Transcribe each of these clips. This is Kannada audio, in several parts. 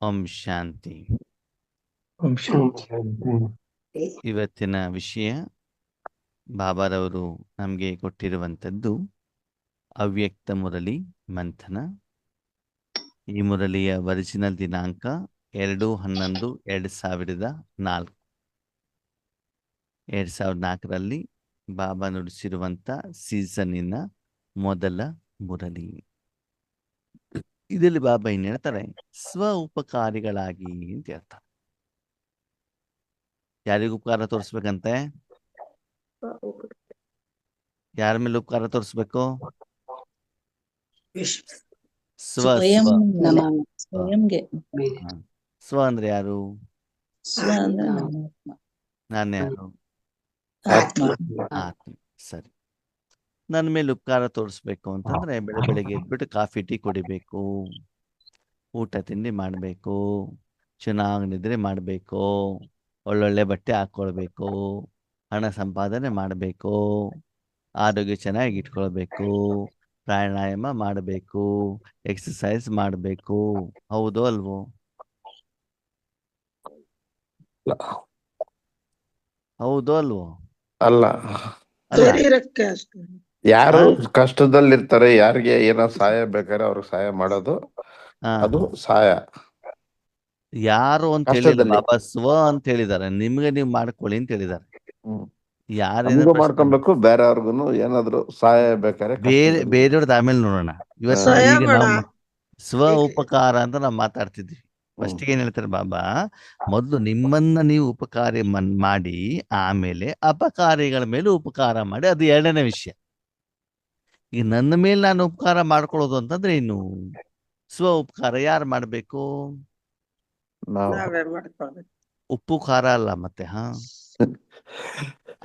ಓಂ ಶಾಂತಿ. ಓಂ ಶಾಂತಿ. ಇವತ್ತಿನ ವಿಷಯ ಬಾಬಾರವರು ನಮಗೆ ಕೊಟ್ಟಿರುವಂಥದ್ದು ಅವ್ಯಕ್ತ ಮುರಳಿ ಮಂಥನ. ಈ ಮುರಳಿಯ ಒರಿಜಿನಲ್ ದಿನಾಂಕ 2/11/2004. 2004ರಲ್ಲಿ ಬಾಬಾ ನುಡಿಸಿರುವಂಥ ಸೀಸನ್ನಿನ ಮೊದಲ ಮುರಳಿ. ಇದರಲ್ಲಿ ಬಾಬಾ ಏನ್ ಹೇಳ್ತಾರೆ? ಸ್ವ ಉಪಕಾರಿಗಳಾಗಿ ಅಂತ ಹೇಳ್ತಾರೆ. ಯಾರಿಗೂ ಉಪಕಾರ ತೋರಿಸ್ಬೇಕಂತೆ? ಯಾರ ಮೇಲೆ ಉಪಕಾರ ತೋರಿಸ್ಬೇಕು? ಸ್ವ ಸ್ವಯಂ ಸ್ವ ಮೇಲೆ, ಸ್ವಯಂಗೆ. ಹಾ. ಸ್ವ ಅಂದ್ರೆ ಯಾರು? ಸ್ವ ಅಂದ್ರೆ ನಮ್ಮ ನಾನು ಯಾರು? ಆತ್ಮ. ಆತ್ಮ. ಸರಿ. ನನ್ನ ಮೇಲೆ ಉಪಕಾರ ತೋರಿಸ್ಬೇಕು ಅಂತಂದ್ರೆ ಬೆಳಗ್ಗೆ ಎದ್ಬಿಟ್ಟು ಕಾಫಿ ಟೀ ಕುಡಿಬೇಕು, ಊಟ ತಿಂಡಿ ಮಾಡಬೇಕು, ಚೆನ್ನಾಗಿ ನಿದ್ರೆ ಮಾಡಬೇಕು, ಒಳ್ಳೊಳ್ಳೆ ಬಟ್ಟೆ ಹಾಕ್ಕೊಳ್ಬೇಕು, ಹಣ ಸಂಪಾದನೆ ಮಾಡಬೇಕು, ಆರೋಗ್ಯ ಚೆನ್ನಾಗಿ ಇಟ್ಕೊಳ್ಬೇಕು, ಪ್ರಾಣಾಯಾಮ ಮಾಡಬೇಕು, ಎಕ್ಸಸೈಸ್ ಮಾಡಬೇಕು. ಹೌದೋ ಅಲ್ವೋ? ಹೌದೋ ಅಲ್ವೋ? ಅಲ್ಲ, ಅಲ್ಲ. ಶರೀರಕ್ಕೆ ಅಷ್ಟೇ. ಯಾರು ಹಾ? ಕಷ್ಟದಲ್ಲಿರ್ತಾರೆ, ಯಾರಿಗೆ ಏನೋ ಸಹಾಯ ಬೇಕಾದ್ರೆ ಅವ್ರಿಗೆ ಸಹಾಯ ಮಾಡೋದು, ಹಾ. ಅದು ಸಹಾಯ. ಯಾರು ಅಂತ ಹೇಳಿಲ್ಲ ಕಷ್ಟದಲ್ಲಿ ಬಾಬಾ, ಸ್ವ ಅಂತ ಹೇಳಿದ್ದಾರೆ. ನಿಮ್ಗೆ ನೀವು ಮಾಡ್ಕೊಳ್ಳಿ ಅಂತ ಹೇಳಿದ್ದಾರೆ. ಯಾರೇನ ನಮಗೂ ಪ್ರಶ್ನೆ ಮಾಡ್ಕೊಬೇಕು, ಬೇರೆಯವ್ರಿಗೂ ಏನಾದ್ರು ಸಹಾಯ ಬೇಕಾದ್ರೆ ಕಷ್ಟದಲ್ಲಿ. ಬೇರೆಯವ್ರದ್ದು ಆಮೇಲೆ ನೋಡೋಣ. ಇವತ್ತು ಸ್ವಯಂ ಈಗ ಅಣ್ಣ. ನಾವು ಸ್ವ ಈಗ ಉಪಕಾರ ಅಂತ ನಾವು ಮಾತಾಡ್ತಿದ್ವಿ. ಫಸ್ಟಿಗೆ ಏನ್ ಹೇಳ್ತಾರೆ ಬಾಬಾ? ಮೊದಲು ನಿಮ್ಮನ್ನ ನೀವು ಉಪಕಾರ ಮಾಡಿ, ಆಮೇಲೆ ಅಪಕಾರಿಗಳ ಮೇಲೆ ಉಪಕಾರ ಮಾಡಿ, ಅದು ಎರಡನೇ ವಿಷಯ. ಈಗ ನನ್ನ ಮೇಲೆ ನಾನು ಉಪಕಾರ ಮಾಡ್ಕೊಳ್ಳೋದು ಅಂತಂದ್ರೆ ಇನ್ನು ಸ್ವ ಉಪಕಾರ ಯಾರು ಮಾಡ್ಬೇಕು? ನಾವು ನಾವೇ ಮಾಡ್ಕೊಳ್ಬೇಕು. ಉಪ್ಪು ಖಾರ ಅಲ್ಲ ಮತ್ತೆ. ಹಾ,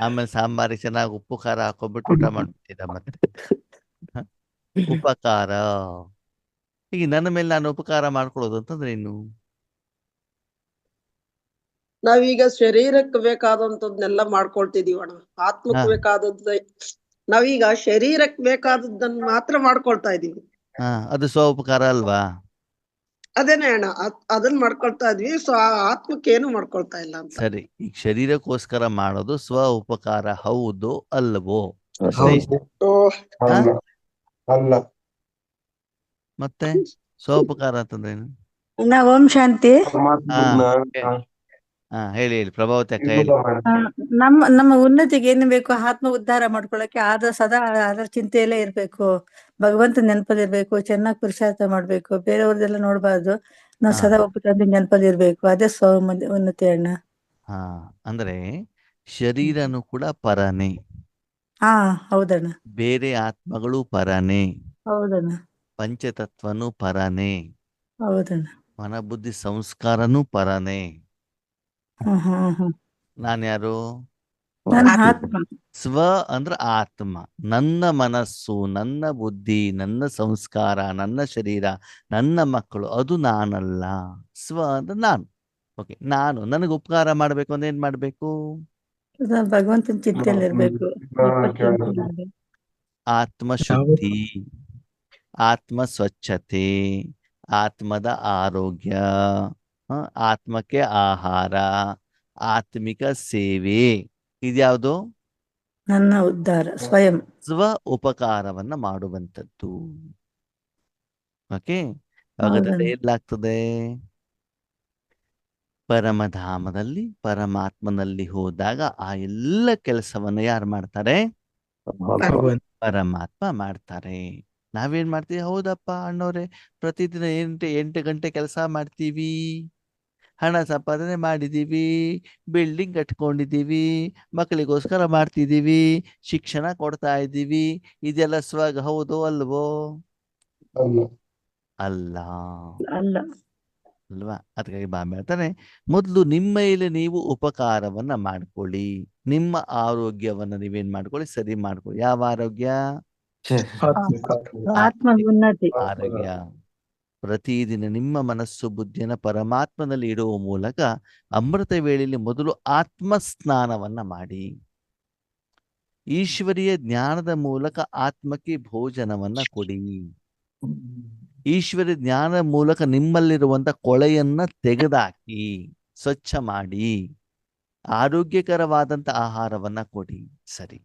ಆಮೇಲೆ ಸಾಂಬಾರಿಗೆ ಚೆನ್ನಾಗಿ ಉಪ್ಪು ಖಾರ ಹಾಕೊಂಡ್ಬಿಟ್ಟು ಊಟ ಮಾಡ್ಬಿಟ್ಟಿದ್ದ ಮತ್ತೆ. ಹ? ಉಪಕಾರ. ಈಗ ನನ್ನ ಮೇಲೆ ನಾನು ಉಪಕಾರ ಮಾಡ್ಕೊಳ್ಳೋದು ಅಂತಂದ್ರೆ ಇನ್ನು ನಾವೀಗ ಶರೀರಕ್ಕೆ ಬೇಕಾದಂತದ್ನೆಲ್ಲ ಮಾಡ್ಕೊಳ್ತಿದೀವಿ ಅಣ್ಣ. ಆತ್ಮಕ್ಕೆ ಹಾ ಬೇಕಾದದ್ದು ನಾವೀಗ ಶರೀರಕ್ಕೆ ಬೇಕಾದದ್ದನ್ನ ಮಾತ್ರ ಮಾಡ್ಕೊಳ್ತಾ ಇದೀವಿ. ಹಾ ಅದು ಸ್ವ ಉಪಕಾರ ಅಲ್ವಾ? ಅದೇನೇ ಅಣ್ಣ, ಅದನ್ನ ಮಾಡ್ಕೊಳ್ತಾ ಇದ್ವಿ. ಸೊ ಆ ಆತ್ಮಕ್ಕೆ ಏನು ಮಾಡ್ಕೊಳ್ತಾ ಇಲ್ಲ ಅಂತ. ಸರಿ, ಈಗ ಶರೀರಕ್ಕೋಸ್ಕರ ಮಾಡೋದು ಸ್ವ ಉಪಕಾರ ಹೌದು ಅಲ್ವೋ? ಪ್ರಶ್ನೆ ಇಷ್ಟೇ. ಓ, ಹಾ? ಅಲ್ಲ. ಮತ್ತೆ ಸ್ವ ಉಪಕಾರ ಅಂತಂದ್ರೆ ಏನು? ಅಣ್ಣ ಓಂ ಶಾಂತಿ. ಹಾ ಹೇಳಿ ಪ್ರಭಾವತಿ ಅಕ್ಕ ಹೇಳಿ. ನಮ್ಮ ಉನ್ನತಿಗೆ ಏನು ಬೇಕು? ಆತ್ಮ ಉದ್ಧಾರ ಮಾಡ್ಕೊಳಕ್ಕೆ ಸದಾ ಅದರ ಚಿಂತೆಯಲ್ಲೇ ಇರ್ಬೇಕು, ಭಗವಂತ ನೆನಪಲ್ಲಿರ್ಬೇಕು, ಚೆನ್ನಾಗಿ ಪುರುಷಾರ್ಥ ಮಾಡ್ಬೇಕು, ಬೇರೆಯವ್ರದೆಲ್ಲ ನೋಡ್ಬಾರ್ದು. ನಾವು ಸದಾ ಒಬ್ಬ ನೆನಪಲ್ಲಿರ್ಬೇಕು. ಅದೇ ಉನ್ನತಿ ಅಣ್ಣ. ಹಾ, ಅಂದ್ರೆ ಶರೀರನು ಕೂಡ ಪರನೇ, ಹಾ ಹೌದಣ್ಣ, ಬೇರೆ ಆತ್ಮಗಳು ಪರನೇ, ಹೌದಣ್ಣ, ಪಂಚತತ್ವನು ಪರನೇ, ಹೌದಣ್ಣ. ಮನಬುದ್ಧಿ ಸಂಸ್ಕಾರನೂ ಪರನೇ. ಹ್ಮ್ ಹ್ಮ್ ಹ್ಮ್. ನಾನ್ಯಾರು? ನನ್ನ ಆತ್ಮ. ಸ್ವ ಅಂದ್ರೆ ಆತ್ಮ. ನನ್ನ ಮನಸ್ಸು, ನನ್ನ ಬುದ್ಧಿ, ನನ್ನ ಸಂಸ್ಕಾರ, ನನ್ನ ಶರೀರ, ನನ್ನ ಮಕ್ಕಳು, ಅದು ನಾನಲ್ಲ. ಸ್ವ ಅಂದ್ರೆ ನಾನು. ಓಕೆ, ನಾನು ನನಗೆ ಉಪಕಾರ ಮಾಡ್ಬೇಕು ಅಂದ್ರೆ ಏನ್ ಮಾಡ್ಬೇಕು? ಭಗವಂತನ ಚಿಂತೆಯಲ್ಲಿ ಇರ್ಬೇಕು. ಆತ್ಮ ಶುದ್ಧಿ, ಆತ್ಮ ಸ್ವಚ್ಛತೆ, ಆತ್ಮದ ಆರೋಗ್ಯ, ಆತ್ಮಕ್ಕೆ ಆಹಾರ, ಆತ್ಮಿಕ ಸೇವೆ, ಇದ್ಯಾವುದು? ನನ್ನ ಉದ್ಧಾರ, ಸ್ವಯಂ ಸ್ವ ಉಪಕಾರವನ್ನ ಮಾಡುವಂಥದ್ದು. ಓಕೆ, ಹಾಗಾದ್ರೆ ಎಲ್ಲಾಗ್ತದೆ? ಪರಮಧಾಮದಲ್ಲಿ ಪರಮಾತ್ಮನಲ್ಲಿ ಹೋದಾಗ ಆ ಎಲ್ಲ ಕೆಲಸವನ್ನ ಯಾರು ಮಾಡ್ತಾರೆ? ಪರಮಾತ್ಮ ಮಾಡ್ತಾರೆ. ನಾವೇನ್ ಮಾಡ್ತೀವಿ? ಹೌದಪ್ಪ ಅಣ್ಣವ್ರೆ, ಪ್ರತಿದಿನ 8 ಗಂಟೆ ಕೆಲಸ ಮಾಡ್ತೀವಿ, ಹಣ ಸಂಪಾದನೆ ಮಾಡಿದೀವಿ, ಬಿಲ್ಡಿಂಗ್ ಕಟ್ಕೊಂಡಿದ್ದೀವಿ, ಮಕ್ಕಳಿಗೋಸ್ಕರ ಮಾಡ್ತಿದ್ದೀವಿ, ಶಿಕ್ಷಣ ಕೊಡ್ತಾ ಇದ್ದೀವಿ. ಇದೆಲ್ಲ ಸ್ವಗ ಹೌದು ಅಲ್ವೋ? ಅಲ್ಲ ಅಲ್ಲ. ಅಲ್ವಾ? ಅದಕ್ಕಾಗಿ ಬಾಬಾ ಹೇಳ್ತಾನೆ, ಮೊದಲು ನಿಮ್ಮ ಮೇಲೆ ನೀವು ಉಪಕಾರವನ್ನ ಮಾಡ್ಕೊಳ್ಳಿ, ನಿಮ್ಮ ಆರೋಗ್ಯವನ್ನ ನೀವೇನ್ ಮಾಡ್ಕೊಳ್ಳಿ, ಸರಿ ಮಾಡ್ಕೊಳ್ಳಿ. ಯಾವ ಆರೋಗ್ಯ? ಆತ್ಮ ಉನ್ನತಿ ಆರೋಗ್ಯ. ಪ್ರತಿದಿನ ನಿಮ್ಮ ಮನಸ್ಸು ಬುದ್ಧಿಯನ್ನ ಪರಮಾತ್ಮನಲ್ಲಿ ಇಡುವ ಮೂಲಕ ಅಮೃತ ವೇಳೆಯಲ್ಲಿ ಮೊದಲು ಆತ್ಮ ಸ್ನಾನವನ್ನ ಮಾಡಿ, ಈಶ್ವರಿಯ ಜ್ಞಾನದ ಮೂಲಕ ಆತ್ಮಕ್ಕೆ ಭೋಜನವನ್ನ ಕೊಡಿ. ಈಶ್ವರ ಜ್ಞಾನ ಮೂಲಕ ನಿಮ್ಮಲ್ಲಿರುವಂತ ಕೊಳೆಯನ್ನ ತೆಗೆದಾಕಿ ಸ್ವಚ್ಛ ಮಾಡಿ ಆರೋಗ್ಯಕರವಾದಂತ ಆಹಾರವನ್ನ ಕೊಡಿ. ಸರಿ,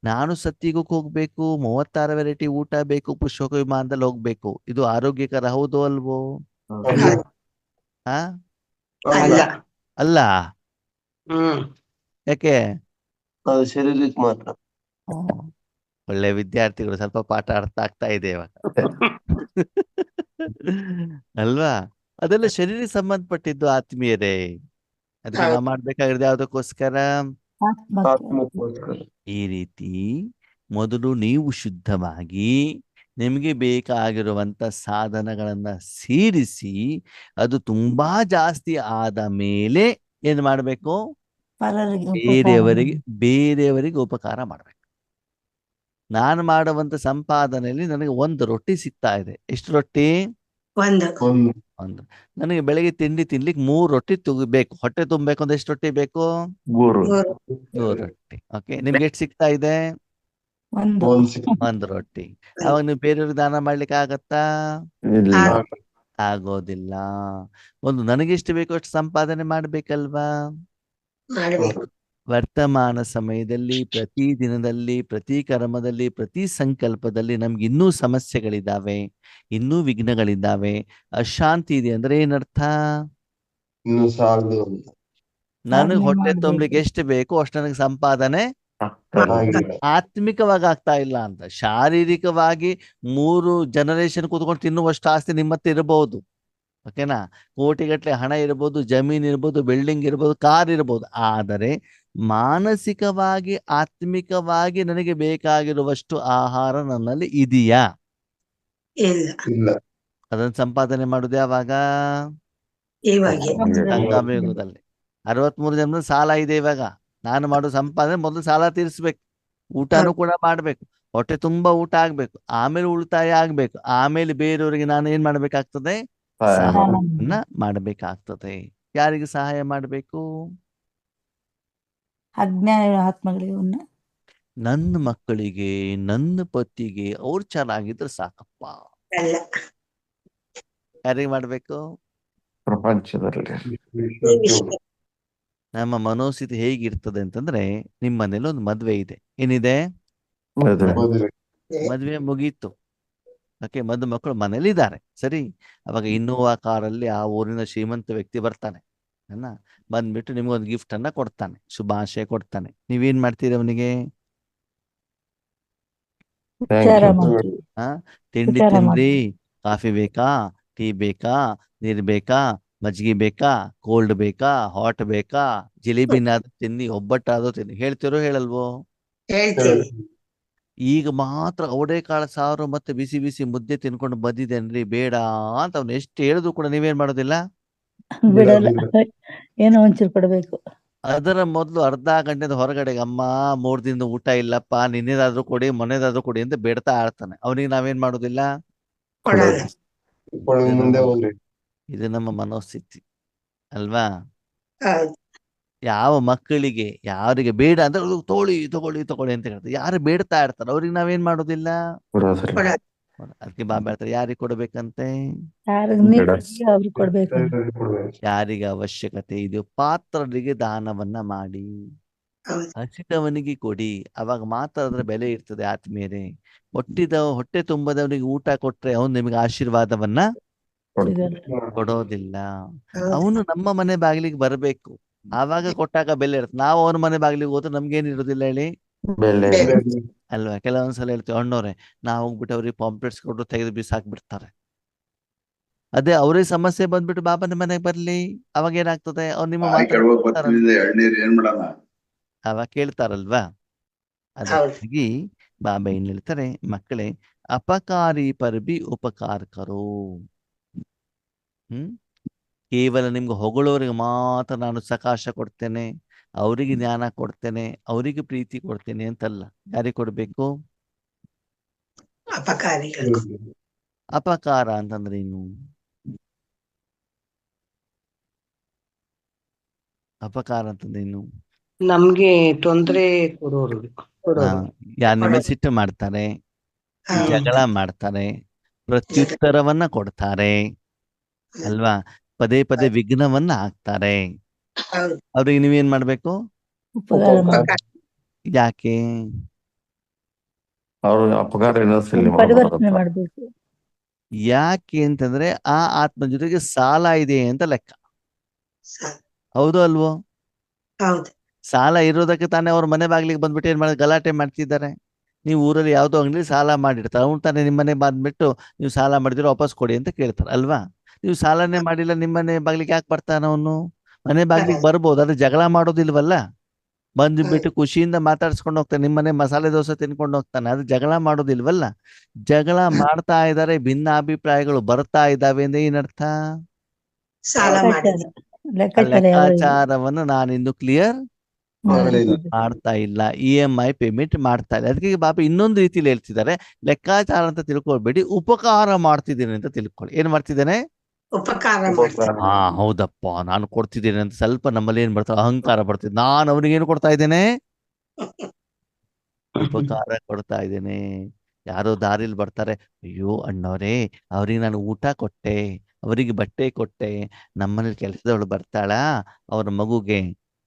ನಾನು ಸತ್ಯುಗಕ್ಕೆ ಹೋಗ್ಬೇಕು, 36 ವೆರೈಟಿ ಊಟ ಬೇಕು, ಪುಷ್ಪಕ ವಿಮಾನದಲ್ಲಿ ಹೋಗ್ಬೇಕು, ಇದು ಆರೋಗ್ಯಕರ ಹೌದು ಅಲ್ವೋ? ಹಾ ಅಲ್ಲ. ಅಲ್ಲ, ಯಾಕೆ? ಅದು ಶರೀರಕ್ಕೆ ಮಾತ್ರ. ಒಳ್ಳೆ ವಿದ್ಯಾರ್ಥಿಗಳು, ಸ್ವಲ್ಪ ಪಾಠ ಅರ್ಥ ಆಗ್ತಾ ಇದೆ ಇವಾಗ. ಅಲ್ವಾ? ಅದೆಲ್ಲ ಶರೀರಕ್ಕೆ ಸಂಬಂಧಪಟ್ಟಿದ್ದು ಆತ್ಮೀಯರೇ. ಅದಕ್ಕೆ ನಾವು ಮಾಡ್ಬೇಕಾಗಿರೋದು ಯಾವ್ದಕ್ಕೋಸ್ಕರ? ಆತ್ಮಕ್ಕೋಸ್ಕರ. ಈ ರೀತಿ ಮೊದಲು ನೀವು ಶುದ್ಧವಾಗಿ ನಿಮಗೆ ಬೇಕಾಗಿರುವಂತ ಸಾಧನಗಳನ್ನ ಸೇರಿಸಿ ಅದು ತುಂಬಾ ಜಾಸ್ತಿ ಆದ ಮೇಲೆ ಏನ್ ಮಾಡ್ಬೇಕು? ಬೇರೆಯವರಿಗೆ ಉಪಕಾರ ಮಾಡ್ಬೇಕು. ನಾನು ಮಾಡುವಂತ ಸಂಪಾದನೆಯಲ್ಲಿ ನನಗೆ 1 ರೊಟ್ಟಿ ಸಿಗ್ತಾ ಇದೆ. ಎಷ್ಟು ರೊಟ್ಟಿ? 1. ನನಗೆ ಬೆಳಗ್ಗೆ ತಿಂಡಿ ತಿನ್ಲಿಕ್ಕೆ 3 ರೊಟ್ಟಿ ಬೇಕು. ಹೊಟ್ಟೆ ತುಂಬಬೇಕು ಅಂದ್ರೆ ಎಷ್ಟು ರೊಟ್ಟಿ ಬೇಕು? 3 ರೊಟ್ಟಿ. ಓಕೆ, ನಿಮ್ಗೆ ಎಷ್ಟು ಸಿಗ್ತಾ ಇದೆ? 1 ರೊಟ್ಟಿ. ಅವಾಗ ನೀವು ಬೇರೆಯವ್ರಿಗೆ ದಾನ ಮಾಡ್ಲಿಕ್ಕೆ ಆಗತ್ತಾ? ಆಗೋದಿಲ್ಲ. ನನಗೆಷ್ಟು ಬೇಕೋ ಅಷ್ಟು ಸಂಪಾದನೆ ಮಾಡ್ಬೇಕಲ್ವಾ? ವರ್ತಮಾನ ಸಮಯದಲ್ಲಿ, ಪ್ರತಿ ದಿನದಲ್ಲಿ, ಪ್ರತಿ ಕರ್ಮದಲ್ಲಿ, ಪ್ರತಿ ಸಂಕಲ್ಪದಲ್ಲಿ ನಮ್ಗೆ ಇನ್ನೂ ಸಮಸ್ಯೆಗಳಿದ್ದಾವೆ, ಇನ್ನೂ ವಿಘ್ನಗಳಿದ್ದಾವೆ, ಅಶಾಂತಿ ಇದೆ. ಅಂದ್ರೆ ಏನರ್ಥ? ನನಗೆ ಹೊಟ್ಟೆ ತುಂಬಲಿಕ್ಕೆ ಎಷ್ಟು ಬೇಕು ಅಷ್ಟು ನನಗೆ ಸಂಪಾದನೆ ಆತ್ಮಿಕವಾಗಿ ಆಗ್ತಾ ಇಲ್ಲ ಅಂತ. ಶಾರೀರಿಕವಾಗಿ 3 ಜನರೇಷನ್ ಕೂತ್ಕೊಂಡು ತಿನ್ನುವಷ್ಟು ಆಸ್ತಿ ನಿಮ್ಮತ್ತೆ ಇರಬಹುದು, ಓಕೆನಾ? ಕೋಟಿಗಟ್ಟಲೆ ಹಣ ಇರ್ಬೋದು, ಜಮೀನ್ ಇರ್ಬೋದು, ಬಿಲ್ಡಿಂಗ್ ಇರ್ಬೋದು, ಕಾರ್ ಇರ್ಬೋದು. ಆದರೆ ಮಾನಸಿಕವಾಗಿ, ಆತ್ಮಿಕವಾಗಿ ನನಗೆ ಬೇಕಾಗಿರುವಷ್ಟು ಆಹಾರ ನನ್ನಲ್ಲಿ ಇದೆಯಾ? ಇಲ್ಲ. ಅದನ್ನು ಸಂಪಾದನೆ ಮಾಡುದು ಯಾವಾಗ? ಸಂಗಮಯುಗದಲ್ಲಿ. 63 ಜನ್ಮದ ಸಾಲ ಇದೆ ಇವಾಗ. ನಾನು ಮಾಡೋ ಸಂಪಾದನೆ ಮೊದಲು ಸಾಲ ತೀರಿಸ್ಬೇಕು, ಊಟನೂ ಕೂಡ ಮಾಡ್ಬೇಕು, ಹೊಟ್ಟೆ ತುಂಬಾ ಊಟ ಆಗ್ಬೇಕು, ಆಮೇಲೆ ಉಳಿತಾಯ ಆಗ್ಬೇಕು, ಆಮೇಲೆ ಬೇರೆಯವರಿಗೆ ನಾನು ಏನ್ ಮಾಡ್ಬೇಕಾಗ್ತದೆ? ಸಹಾಯವನ್ನ ಮಾಡ್ಬೇಕಾಗ್ತದೆ. ಯಾರಿಗೆ ಸಹಾಯ ಮಾಡ್ಬೇಕು? ಅಜ್ಞಾನ ಆತ್ಮಗಳಿಗೆ. ನನ್ನ ಮಕ್ಕಳಿಗೆ, ನನ್ನ ಪತಿಗೆ ಅವ್ರು ಚೆನ್ನಾಗಿದ್ರೆ ಸಾಕಪ್ಪ. ಯಾರಿಗೆ ಮಾಡ್ಬೇಕು? ಪ್ರಪಂಚದಲ್ಲಿ. ನಮ್ಮ ಮನೋಸ್ಥಿತಿ ಹೇಗಿರ್ತದೆ ಅಂತಂದ್ರೆ, ನಿಮ್ಮ ಮನೇಲಿ ಒಂದು ಮದ್ವೆ ಇದೆ. ಏನಿದೆ? ಮದ್ವೆ ಮುಗೀತು. ಓಕೆ, ಮಕ್ಕಳು ಮನೇಲಿ ಇದ್ದಾರೆ. ಸರಿ, ಅವಾಗ ಇನ್ನೋವಾ ಕಾರಲ್ಲಿ ಆ ಊರಿನ ಶ್ರೀಮಂತ ವ್ಯಕ್ತಿ ಬರ್ತಾನೆ. ಬಂದ್ಬಿಟ್ಟು ನಿಮ್ಗೊಂದು ಗಿಫ್ಟ್ ಅನ್ನ ಕೊಡ್ತಾನೆ, ಶುಭಾಶಯ ಕೊಡ್ತಾನೆ. ನೀವೇನ್ ಮಾಡ್ತೀರಿ ಅವನಿಗೆ? ತಿಂಡಿ ತಿನ್ರಿ, ಕಾಫಿ ಬೇಕಾ, ಟೀ ಬೇಕಾ, ನೀರ್ ಬೇಕಾ, ಮಜ್ಜಿಗೆ ಬೇಕಾ, ಕೋಲ್ಡ್ ಬೇಕಾ, ಹಾಟ್ ಬೇಕಾ, ಜಿಲೇಬಿನಾದ್ರೂ ತಿನ್ನಿ, ಒಬ್ಬಟ್ಟಾದ್ರೂ ತಿನ್ನಿ, ಹೇಳ್ತಿರೋ ಹೇಳಲ್ವೋ? ಈಗ ಮಾತ್ರ ಅವಡೆಕಾಳು ಸಾರು ಮತ್ತೆ ಬಿಸಿ ಬಿಸಿ ಮುದ್ದೆ ತಿನ್ಕೊಂಡು ಬಂದಿದ್ದೇನ್ರಿ, ಬೇಡ ಅಂತ ಅವ್ನು ಎಷ್ಟು ಹೇಳಿದ್ರು ಕೂಡ ನೀವೇನ್ ಮಾಡೋದಿಲ್ಲ? ಏನೋ ಒಂಚೂರು ಕೊಡ್ಬೇಕು. ಅದರ ಮೊದಲು ಅರ್ಧ ಗಂಟೆದ ಹೊರಗಡೆಗೆ, ಅಮ್ಮ 3 ದಿನದ ಊಟ ಇಲ್ಲಪ್ಪ, ನಿನ್ನೆದಾದ್ರೂ ಕೊಡಿ, ಮೊನ್ನೆದಾದ್ರೂ ಕೊಡಿ ಅಂತ ಬೇಡ್ತಾ ಆಡ್ತಾನೆ. ಅವನಿಗೆ ನಾವೇನ್ ಮಾಡೋದಿಲ್ಲ? ಇದು ನಮ್ಮ ಮನೋಸ್ಥಿತಿ ಅಲ್ವಾ? ಯಾವ ಮಕ್ಕಳಿಗೆ ಯಾರಿಗೆ ಬೇಡ ಅಂದ್ರೆ ತಗೊಳ್ಳಿ ತಗೊಳ್ಳಿ ತಗೊಳ್ಳಿ ಅಂತ ಹೇಳ್ತಾರೆ. ಯಾರು ಬೇಡ್ತಾ ಇರ್ತಾರೆ ಅವ್ರಿಗೆ ನಾವೇನ್ ಮಾಡೋದಿಲ್ಲ? ಅದಕ್ಕೆ ಬಾಬಾ ಹೇಳ್ತಾರೆ, ಯಾರಿಗೆ ಕೊಡ್ಬೇಕಂತೆ? ಯಾರಿಗೆ ಅವಶ್ಯಕತೆ ಇದೆಯೋ ಪಾತ್ರರಿಗೆ ದಾನವನ್ನ ಮಾಡಿ, ಹಸಿದವನಿಗೆ ಕೊಡಿ. ಅವಾಗ ಮಾತ್ರ ಅದರ ಬೆಲೆ ಇರ್ತದೆ ಆತ್ಮೀಯರೇ. ಹೊಟ್ಟೆ ತುಂಬದವನಿಗೆ ಊಟ ಕೊಟ್ರೆ ಅವನು ನಿಮಗೆ ಆಶೀರ್ವಾದವನ್ನ ಕೊಡೋದಿಲ್ಲ. ಅವನು ನಮ್ಮ ಮನೆ ಬಾಗಿಲಿಗೆ ಬರ್ಬೇಕು, ಆವಾಗ ಕೊಟ್ಟಾಗ ಬೆಲೆ ಇರುತ್ತೆ. ನಾವು ಅವನ ಮನೆ ಬಾಗಿಲಿಗೆ ಹೋದ್ರೆ ನಮ್ಗೇನ್ ಇರೋದಿಲ್ಲ ಹೇಳಿ ಅಲ್ವಾ? ಕೆಲವೊಂದ್ಸಲ ಹೇಳ್ತೀವಿ, ಅಣ್ಣವ್ರೆ ನಾವು ಹೋಗ್ಬಿಟ್ಟು ಅವ್ರಿಗೆ ಪಾಂಪ್ಲೆಟ್ಸ್ ಕೊಟ್ಟು ತೆಗೆದು ಬಿಸಾಕ್ಬಿಡ್ತಾರೆ. ಅದೇ ಅವ್ರಿಗೆ ಸಮಸ್ಯೆ ಬಂದ್ಬಿಟ್ಟು ಬಾಬನ ಮನೆಗೆ ಬರ್ಲಿ, ಅವಾಗ ಏನಾಗ್ತದೆ? ಅವ್ರು ನಿಮ್ಮ ಅವಾಗ ಕೇಳ್ತಾರಲ್ವಾ? ಅದಕ್ಕಾಗಿ ಬಾಬಾ ಏನ್ ಹೇಳ್ತಾರೆ, ಮಕ್ಕಳೇ ಅಪಕಾರಿ ಪರ್ಬಿ ಉಪಕಾರ ಕರೋ. ಕೇವಲ ನಿಮ್ಗೆ ಹೊಗಳೋರಿಗೆ ಮಾತ್ರ ನಾನು ಸಕಾಶ ಕೊಡ್ತೇನೆ, ಅವರಿಗೆ ಜ್ಞಾನ ಕೊಡ್ತೇನೆ, ಅವರಿಗೆ ಪ್ರೀತಿ ಕೊಡ್ತೇನೆ ಅಂತಲ್ಲ. ಯಾರಿಗೆ ಕೊಡ್ಬೇಕು? ಅಪಕಾರ ಅಂತಂದ್ರೆ ಏನು? ಅಪಕಾರ ಅಂತಂದ್ರೇನು? ನಮ್ಗೆ ತೊಂದರೆ ಕೊಡೋರು. ಯಾರ ನಿಮ್ಮ ಸಿಟ್ಟು ಮಾಡ್ತಾರೆ, ಜಗಳ ಮಾಡ್ತಾರೆ, ಪ್ರತ್ಯುತ್ತರವನ್ನ ಕೊಡ್ತಾರೆ ಅಲ್ವಾ, ಪದೇ ಪದೇ ವಿಘ್ನವನ್ನ ಹಾಕ್ತಾರೆ. ಹೌದು. ಅವ್ರಿಗೆ ನೀವೇನ್ ಮಾಡ್ಬೇಕು? ಉಪಕಾರ ಮಾಡಿ ಉಪಕಾರ. ಯಾಕೆ? ಅವ್ರು ಅಪಕಾರ ಇನ್ನೊಂದ್ಸಲಿ ಪರಿವರ್ತನೆ ಮಾಡ್ಬಾರ್ದು. ಮಾಡ್ಬೇಕು. ಯಾಕೆ ಅಂತಂದ್ರೆ ಆ ಆತ್ಮ ಜೊತೆಗೆ ಸಾಲ ಇದೆ ಅಂತ ಲೆಕ್ಕ. ಹೌದು ಅಲ್ವೋ? ಹೌದು. ಸಾಲ ಇರೋದಕ್ಕೆ ತಾನೇ ಅವ್ರ ಮನೆ ಬಾಗಿಲಿಗೆ ಬಂದ್ಬಿಟ್ಟು ಏನ್ ಮಾಡಿ ಗಲಾಟೆ ಮಾಡ್ತಿದ್ದಾರೆ. ನೀವು ಊರಲ್ಲಿ ಯಾವ್ದೋ ಅಂಗಡಿ ಸಾಲ ಮಾಡಿರ್ತಾರೆ, ಅವ್ನು ತಾನೇ ನಿಮ್ಮನೆ ಬಂದ್ಬಿಟ್ಟು ನೀವು ಸಾಲ ಮಾಡಿದ್ರೆ ವಾಪಸ್ ಕೊಡಿ ಅಂತ ಕೇಳ್ತಾರೆ ಅಲ್ವಾ. ನೀವು ಸಾಲನೇ ಮಾಡಿಲ್ಲ, ನಿಮ್ಮನೆ ಬಾಗಿಲಿಗೆ ಯಾಕೆ ಬರ್ತಾನ ಅವನು? ಮನೆ ಬಾಗಿಲಿಗೆ ಬರ್ಬೋದು, ಆದ್ರೆ ಜಗಳ ಮಾಡೋದಿಲ್ವಲ್ಲ. ಬಂದ್ಬಿಟ್ಟು ಖುಷಿಯಿಂದ ಮಾತಾಡ್ಸ್ಕೊಂಡು ಹೋಗ್ತಾನೆ, ನಿಮ್ಮನೆ ಮಸಾಲೆ ದೋಸೆ ತಿನ್ಕೊಂಡು ಹೋಗ್ತಾನೆ, ಅದು ಜಗಳ ಮಾಡೋದಿಲ್ವಲ್ಲ. ಜಗಳ ಮಾಡ್ತಾ ಇದ್ದಾರೆ, ಭಿನ್ನ ಅಭಿಪ್ರಾಯಗಳು ಬರ್ತಾ ಇದ್ದಾವೆ ಅಂದ್ರೆ ಏನರ್ಥ? ಸಾಲ ಲೆಕ್ಕಾಚಾರ ಮಾಡಿದೆ. ಆ ಲೆಕ್ಕಾಚಾರ ಯಾವಾಗ ಲೆಕ್ಕಾಚಾರವನ್ನು ನಾನಿನ್ನು ಕ್ಲಿಯರ್ ಮಾಡ್ತಾ ಇಲ್ಲ, EMI ಪೇಮೆಂಟ್ ಮಾಡ್ತಾ ಇಲ್ಲ. ಅದಕ್ಕೆ ಬಾಬಾ ಇನ್ನೊಂದು ರೀತಿಯಲ್ಲಿ ಹೇಳ್ತಿದ್ದಾರೆ, ಲೆಕ್ಕಾಚಾರ ಅಂತ ತಿಳ್ಕೊಳ್ಬೇಡಿ, ಉಪಕಾರ ಮಾಡ್ತಿದ್ದೀನಿ ಅಂತ ತಿಳ್ಕೊಳ್ಳಿ. ಏನ್ ಮಾಡ್ತಿದ್ದೇನೆ? ಉಪಕಾರ ಮಾಡ್ತಾರೆ. ಹಾ ಹೌದಪ್ಪ, ನಾನು ಕೊಡ್ತಿದ್ದೇನೆ ಅಂತ ಸ್ವಲ್ಪ ನಮ್ಮಲ್ಲಿ ಏನ್ ಬರ್ತಾರೆ, ಅಹಂಕಾರ ಬರ್ತಿದೆ. ನಾನು ಅವ್ರಿಗೆ ಏನು ಕೊಡ್ತಾ ಇದ್ದೇನೆ? ಉಪಕಾರ ಕೊಡ್ತಾ ಇದ್ದೇನೆ. ಯಾರೋ ದಾರಿಲಿ ಬರ್ತಾರೆ, ಅಯ್ಯೋ ಅಣ್ಣವ್ರೇ, ಅವ್ರಿಗೆ ನಾನು ಊಟ ಕೊಟ್ಟೆ, ಅವರಿಗೆ ಬಟ್ಟೆ ಕೊಟ್ಟೆ, ನಮ್ಮನೇಲಿ ಕೆಲಸದವಳು ಬರ್ತಾಳ, ಅವ್ರ ಮಗುಗೆ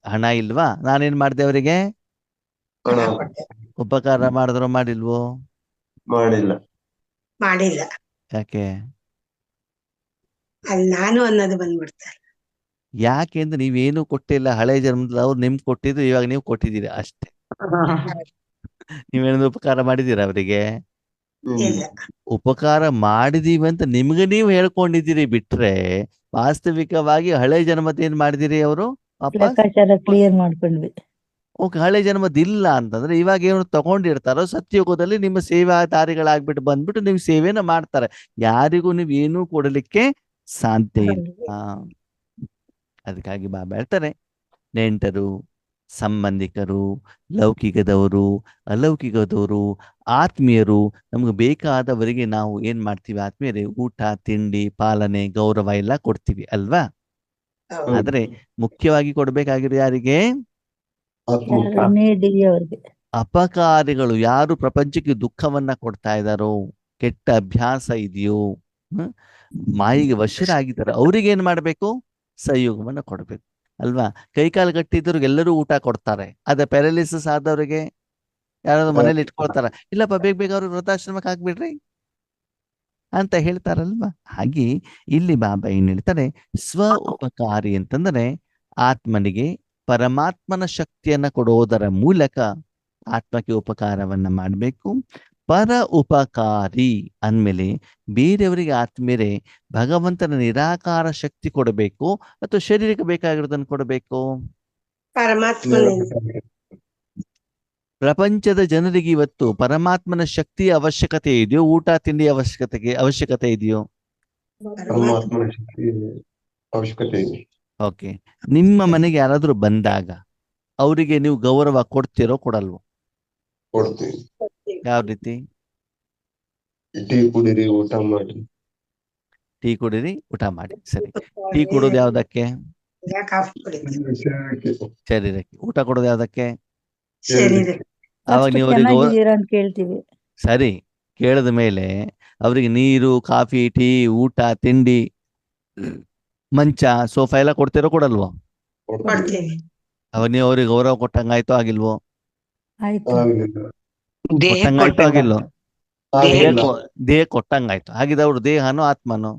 ಹಣ ಇಲ್ವಾ, ನಾನೇನ್ ಮಾಡ್ದೆ ಅವರಿಗೆ? ಹಣ ಉಪಕಾರ ಮಾಡಿದ್ರೋ ಮಾಡಿಲ್ವೋ? ಮಾಡಿಲ್ಲ. ಮಾಡಿಲ್ಲ. ಯಾಕೆ? ಅಲ್ಲಿ ನಾನು ಅನ್ನೋದು ಬಂದ್ಬಿಡ್ತಾರೆ. ಯಾಕೆ ಅಂದ್ರೆ ನೀವೇನು ಕೊಟ್ಟಿಲ್ಲ ಹಳೆ ಜನ್ಮದಲ್ಲಿ, ಅವ್ರು ನಿಮ್ಗೆ ಕೊಟ್ಟಿದ್ದು, ಇವಾಗ ನೀವು ಕೊಟ್ಟಿದ್ದೀರಿ ಅಷ್ಟೇ. ನೀವೇನಾದ್ರು ಉಪಕಾರ ಮಾಡಿದ್ದೀರಾ ಅವರಿಗೆ? ಇಲ್ಲ. ಉಪಕಾರ ಮಾಡಿದೀವಿ ಅಂತ ನಿಮ್ಗೆ ನೀವು ಹೇಳ್ಕೊಂಡಿದ್ದೀರಿ ಬಿಟ್ರೆ, ವಾಸ್ತವಿಕವಾಗಿ ಹಳೆ ಜನ್ಮದ ಏನ್ ಮಾಡಿದಿರಿ ಅವರು ವಾಪಸ್? ಲೆಕ್ಕಾಚಾರ ಕ್ಲಿಯರ್ ಮಾಡ್ಕೊಂಡ್ವಿ. ಓಕೆ, ಹಳೆ ಜನ್ಮದಿಲ್ಲ ಅಂತಂದ್ರೆ ಇವಾಗ ಏನು ತಗೊಂಡಿರ್ತಾರೋ ಸತ್ಯಯುಗದಲ್ಲಿ ನಿಮ್ಮ ಸೇವಾಧಾರಿಗಳಾಗ್ಬಿಟ್ಟು ಬಂದ್ಬಿಟ್ಟು ನೀವು ಸೇವೆನ ಮಾಡ್ತಾರೆ. ಯಾರಿಗೂ ನೀವು ಏನೂ ಕೊಡಲಿಕ್ಕೆ ಸಾಧ್ಯ ಇಲ್ಲ. ಅದಕ್ಕಾಗಿ ಬಾಬಾ ಹೇಳ್ತಾರೆ, ನೆಂಟರು, ಸಂಬಂಧಿಕರು, ಲೌಕಿಕದವರು, ಅಲೌಕಿಕದವರು, ಆತ್ಮೀಯರು, ನಮ್ಗೆ ಬೇಕಾದವರಿಗೆ ನಾವು ಏನ್ ಮಾಡ್ತೀವಿ ಆತ್ಮೀಯರೇ? ಊಟ, ತಿಂಡಿ, ಪಾಲನೆ, ಗೌರವ ಎಲ್ಲ ಕೊಡ್ತೀವಿ ಅಲ್ವಾ. ಹೌದು. ಆದ್ರೆ ಮುಖ್ಯವಾಗಿ ಕೊಡ್ಬೇಕಾಗಿರೋ ಯಾರಿಗೆ? ಅವ್ರಿಗೆ ಅಪಕಾರಿಗಳು. ಯಾರು ಪ್ರಪಂಚಕ್ಕೆ ದುಃಖವನ್ನ ಕೊಡ್ತಾ ಇದ್ದಾರೋ, ಕೆಟ್ಟ ಅಭ್ಯಾಸ ಇದೆಯೋ, ಮಾಯಿಗೆ ವಶರಾಗಿದ್ದಾರೆ, ಅವ್ರಿಗೆ ಏನ್ ಮಾಡ್ಬೇಕು? ಸಹಯೋಗವನ್ನ ಕೊಡ್ಬೇಕು ಅಲ್ವಾ. ಕೈಕಾಲು ಗಟ್ಟಿದ್ದವ್ರಿಗೆ ಎಲ್ಲರೂ ಊಟ ಕೊಡ್ತಾರೆ, ಅದೇ ಪ್ಯಾರಾಲಿಸಿಸ್ ಆದವ್ರಿಗೆ ಯಾರಾದ್ರೂ ಮನೇಲಿ ಇಟ್ಕೊಳ್ತಾರ, ಇಲ್ಲಪ್ಪ ಬೇಗ ಬೇಗ ಅವ್ರಿಗೆ ವೃದ್ಧಾಶ್ರಮಕ್ಕೆ ಹಾಕ್ಬಿಡ್ರಿ ಅಂತ ಹೇಳ್ತಾರಲ್ವಾ. ಹಾಗೆ ಇಲ್ಲಿ ಬಾಬಾ ಏನ್ ಹೇಳ್ತಾರೆ, ಸ್ವ ಉಪಕಾರಿ ಅಂತಂದ್ರೆ ಆತ್ಮನಿಗೆ ಪರಮಾತ್ಮನ ಶಕ್ತಿಯನ್ನ ಕೊಡೋದರ ಮೂಲಕ ಆತ್ಮಕ್ಕೆ ಉಪಕಾರವನ್ನ ಮಾಡಬೇಕು. ಪರ ಉಪಕಾರಿ ಅಂದ್ಮೇಲೆ ಬೇರೆಯವರಿಗೆ ಆತ್ಮೀಯರೇ ಭಗವಂತನ ನಿರಾಕಾರ ಶಕ್ತಿ ಕೊಡಬೇಕು ಅಥವಾ ಶರೀರಕ್ಕೆ ಬೇಕಾಗಿರೋದನ್ನು ಕೊಡಬೇಕು? ಪರಮಾತ್ಮನಿಂದ. ಪ್ರಪಂಚದ ಜನರಿಗೆ ಇವತ್ತು ಪರಮಾತ್ಮನ ಶಕ್ತಿಯ ಅವಶ್ಯಕತೆ ಇದೆಯೋ, ಊಟ ತಿಂಡಿ ಅವಶ್ಯಕತೆ ಇದೆಯೋ? ಪರಮಾತ್ಮನ ಶಕ್ತಿ ಅವಶ್ಯಕತೆ ಇದೆ. ಓಕೆ, ನಿಮ್ಮ ಮನೆಗೆ ಯಾರಾದ್ರೂ ಬಂದಾಗ ಅವರಿಗೆ ನೀವು ಗೌರವ ಕೊಡ್ತೀರೋ ಕೊಡಲ್ವೋ? ಕೊಡ್ತೀವಿ. ಯಾವ ರೀತಿ? ಟೀ ಕುಡಿರಿ, ಊಟ ಮಾಡಿ. ಟೀ ಕುಡಿರಿ, ಊಟ ಮಾಡಿ. ಸರಿ, ಟೀ ಕುಡೋದು ಯಾವ್ದಕ್ಕೆ? ಕಾಫಿ ಕುಡಿತಾರೆ. ಶರೀರಕ್ಕೆ. ಊಟ ಕೊಡೋದು ಯಾವ್ದಕ್ಕೆ? ಶರೀರಕ್ಕೆ. ಅವಾಗ ನೀವು ಅವರಿಗೆ ಚೆನ್ನಾಗಿದ್ದೀರಾ ಅಂತ ಕೇಳ್ತೀವಿ. ಸರಿ, ಕೇಳಿದ ಮೇಲೆ ಅವರಿಗೆ ನೀರು, ಕಾಫಿ, ಟೀ, ಊಟ, ತಿಂಡಿ, ಮಂಚ, ಸೋಫಾ ಎಲ್ಲ ಕೊಡ್ತೀರೋ ಕೊಡಲ್ವೋ? ಕೊಡ್ತೀವಿ. ಅವಾಗ ನೀವು ಅವ್ರಿಗೆ ಗೌರವ ಕೊಟ್ಟಂಗಾಯ್ತೋ ಆಗಿಲ್ವೋ? ಆಯ್ತು. ಕೊಟ್ಟಂಗಾಯ್ತೋ ಆಗಿಲ್ವೋ? ದೇಹ ಕೊಟ್ಟಂಗಾಯ್ತು. ಹಾಗಿದ್ರೆ ಅವ್ರು ದೇಹನೋ ಆತ್ಮನೋ?